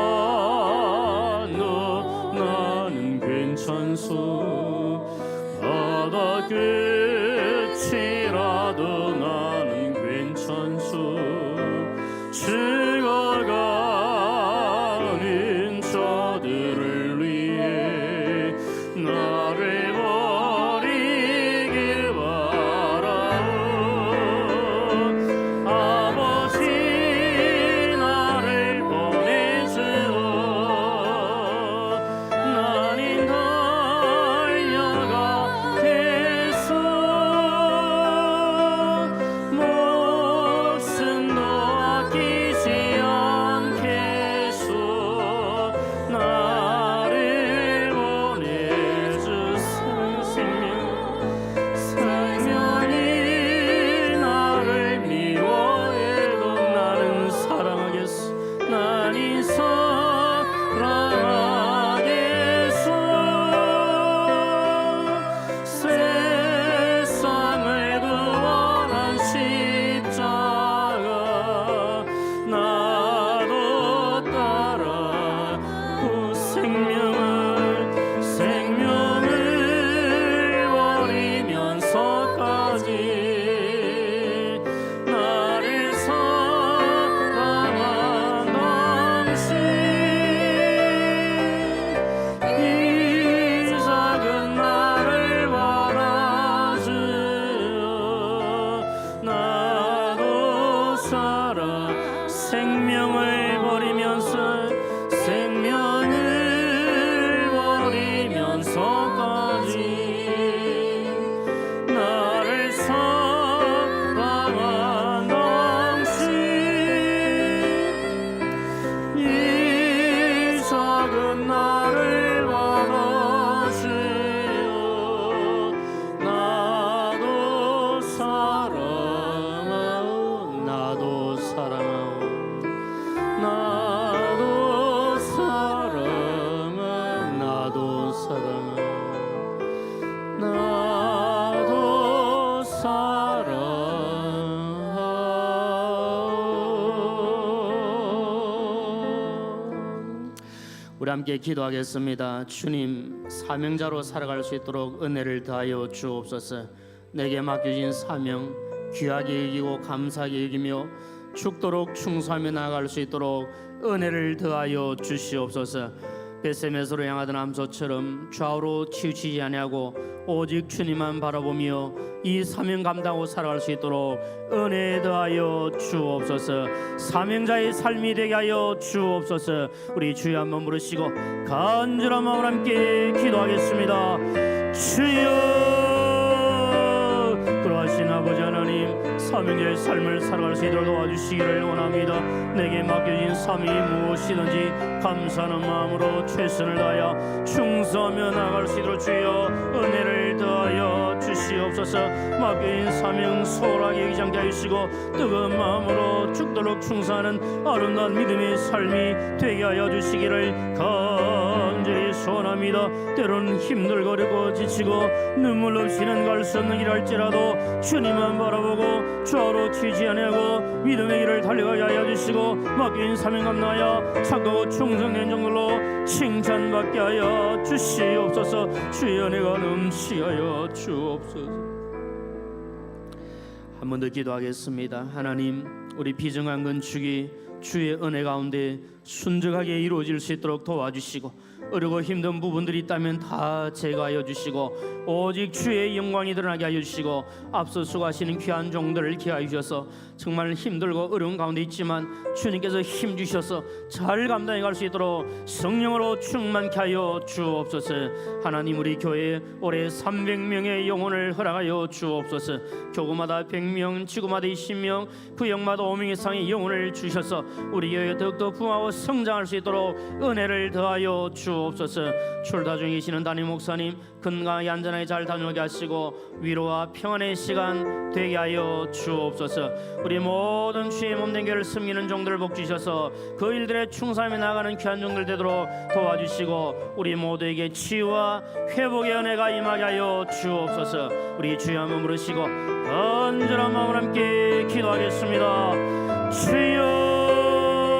나는 괜찮소. 바다 끝이라도 나는 괜찮소. 죽어가는 저들을 위해 나를 버리길 바라오. 아버지 나를 보내주오. 나는 달려가겠소. 목숨도 아끼지 않겠소. 나를 보내주소. 생명이 나를 미워해도 나는 사랑하겠소. 나는 사랑하겠소. 세상을 구원한 십자가 나도 따라. 그 생명을 버리면서까지 나를 사랑한 당신. 이 작은 나를 받아주어. 나도 살아. 생명을 버리면서, 생명을 버리면서까지 나를 사랑한 당신. 이 작은 나를 받아주어. 나도 사랑하오. 나도 사랑하오. 나도 사랑하오. 나도 사랑하오. 나도 사랑하오. 우리 함께 기도하겠습니다. 주님, 사명자로 살아갈 수 있도록 은혜를 더하여 주옵소서. 내게 맡겨진 사명 귀하게 여기고 감사하게 여기며 죽도록 충성하며 나아갈 수 있도록 은혜를 더하여 주시옵소서. 벳세메스로 향하던 암소처럼 좌우로 치우치지 아니하고 오직 주님만 바라보며 이 사명 감당하고 살아갈 수 있도록 은혜 더하여 주옵소서. 사명자의 삶이 되게 하여 주옵소서. 우리 주여 한번 부르시고 간절한 마음으로 함께 기도하겠습니다. 주여, 그러하신 아버지 하나님, 사명자의 삶을 살아갈 수 있도록 도와주시기를 원합니다. 내게 맡겨진 사명이 무엇이든지 감사하는 마음으로 최선을 다하여 충성하며 나아갈 수 있도록 주여 은혜를 더하여 주시옵소서. 맡겨진 사명 소홀하게 여기지 않게 하시고 뜨거운 마음으로 죽도록 충성하는 아름다운 믿음의 삶이 되게 하여 주시기를 간절히 소원합니다. 때로는 힘들고 어렵고 지치고 눈물 없이는 갈 수 없는 길 할지라도 주님만 바라보고 좌우로 튀지 아니하고 믿음의 길을 달려가게 하여 주시고 맡긴 사명 감당하여 착하고 충성된 정도로 칭찬받게 하여 주시옵소서. 주의 은혜가 넘치하여 주옵소서. 한 번 더 기도하겠습니다. 하나님, 우리 비정한 건축이 주의 은혜 가운데 순적하게 이루어질 수 있도록 도와주시고 어려고 힘든 부분들이 있다면 다 제거하여 주시고 오직 주의 영광이 드러나게 하여 주시고 앞서 수고하시는 귀한 종들을 기하여 주셔서 정말 힘들고 어려운 가운데 있지만 주님께서 힘 주셔서 잘 감당해 갈 수 있도록 성령으로 충만케 하여 주옵소서. 하나님, 우리 교회에 올해 300명의 영혼을 허락하여 주옵소서. 교구마다 100명, 지구마다 20명, 구역마다 5명 이상의 영혼을 주셔서 우리 교회가 더욱더 부흥하고 성장할 수 있도록 은혜를 더하여 주옵소서. 출타 중에 계시는 담임 목사님 건강하게 안전하게 잘 다녀오게 하시고 위로와 평안의 시간 되게 하여 주옵소서. 우리 모든 주의 몸된 교회를 섬기는 종들을 복 주셔서 그 일들에 충성하며 나아가는 귀한 종들 되도록 도와주시고 우리 모두에게 치유와 회복의 은혜가 임하게 하여 주옵소서. 우리 주여 한번 부르시고 간절한 마음으로 함께 기도하겠습니다.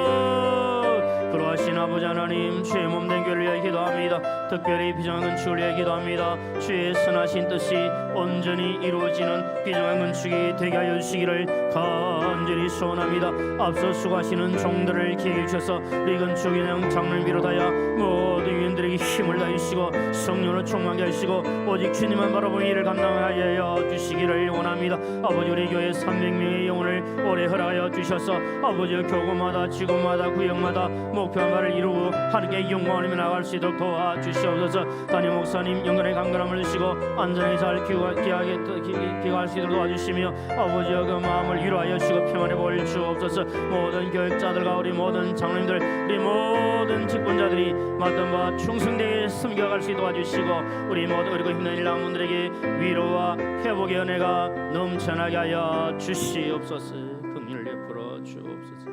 주여, 그러하신 아버지 하나님, 주의 몸된 교회를 위해 기도합니다. 특별히 비정한 건축을 위해 기도합니다. 주의 선하신 뜻이 온전히 이루어지는 비정한 건축이 되게 하여 주시기를 간절히 소원합니다. 앞서 수고하시는 종들을 기회해 주셔서 우리 건축인형 장로를 비롯하여 모든 위원들에게 힘을 다주시고 성령으로 충만하게 하시고 오직 주님만 바라보는 일을 감당하여 주시기를 원합니다. 아버지, 우리 교회 300명의 영혼을 오래 허락하여 주셔서 아버지 교구마다 지구마다 구역마다 목표한 바를 이루고 하나님께 영광을 나아갈 수 있도록 도와주시옵소서. 담임 목사님 영혼의 강건함을 주시고 안전하게 잘 귀가할 수 있도록 도와주시며 아버지여 그 마음을 위로하여 주시고 평안의 볼 주옵소서. 모든 교육자들과 우리 모든 장로님들 우리 모든 직분자들이 맡은 바 충성되게 섬겨갈 수 있도록 도와주시고 우리 모든 어리고 힘든 일랑분들에게 위로와 회복의 은혜가 넘쳐나게 하여 주시옵소서. 긍휼을 베풀어 주옵소서.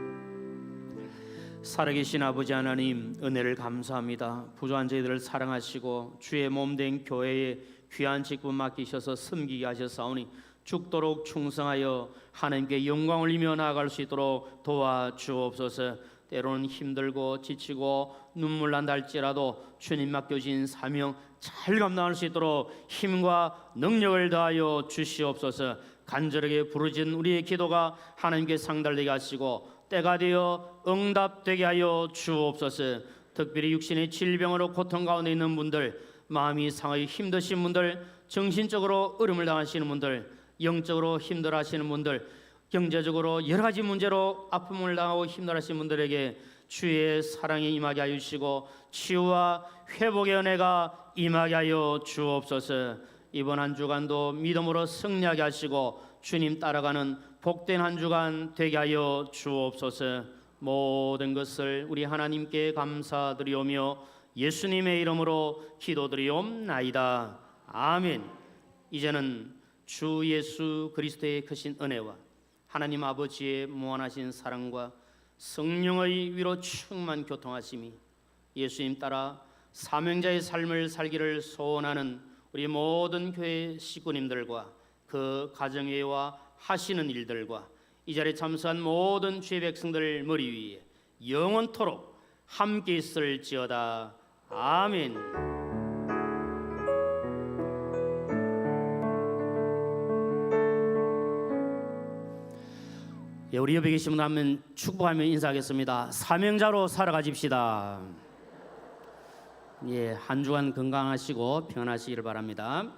살아계신 아버지 하나님, 은혜를 감사합니다. 부족한 저희들을 사랑하시고 주의 몸된 교회에 귀한 직분 맡기셔서 섬기게 하셨사오니 죽도록 충성하여 하나님께 영광을 이며 나아갈 수 있도록 도와주옵소서. 때로는 힘들고 지치고 눈물 난다 할지라도 주님 맡겨진 사명 잘 감당할 수 있도록 힘과 능력을 다하여 주시옵소서. 간절하게 부르짖은 우리의 기도가 하나님께 상달되게 하시고 때가 되어 응답되게 하여 주옵소서. 특별히 육신의 질병으로 고통 가운데 있는 분들, 마음이 상하여 힘드신 분들, 정신적으로 어려움을 당하시는 분들, 영적으로 힘들어하시는 분들, 경제적으로 여러 가지 문제로 아픔을 당하고 힘들어하시는 분들에게 주의 사랑이 임하게 하여 주시고 치유와 회복의 은혜가 임하게 하여 주옵소서. 이번 한 주간도 믿음으로 승리하게 하시고 주님 따라가는 복된 한 주간 되게 하여 주옵소서. 모든 것을 우리 하나님께 감사드리오며 예수님의 이름으로 기도드리옵나이다. 아멘. 이제는 주 예수 그리스도의 크신 은혜와 하나님 아버지의 무한하신 사랑과 성령의 위로 충만 교통하심이 예수님 따라 사명자의 삶을 살기를 소원하는 우리 모든 교회 식구님들과 그 가정회와 하시는 일들과 이 자리에 참석한 모든 주의 백성들 머리 위에 영원토록 함께 있을지어다. 아멘. 예, 우리 옆에 계신 분 하면 축복하며 인사하겠습니다. 사명자로 살아가십시다. 예, 한 주간 건강하시고 평안하시기를 바랍니다.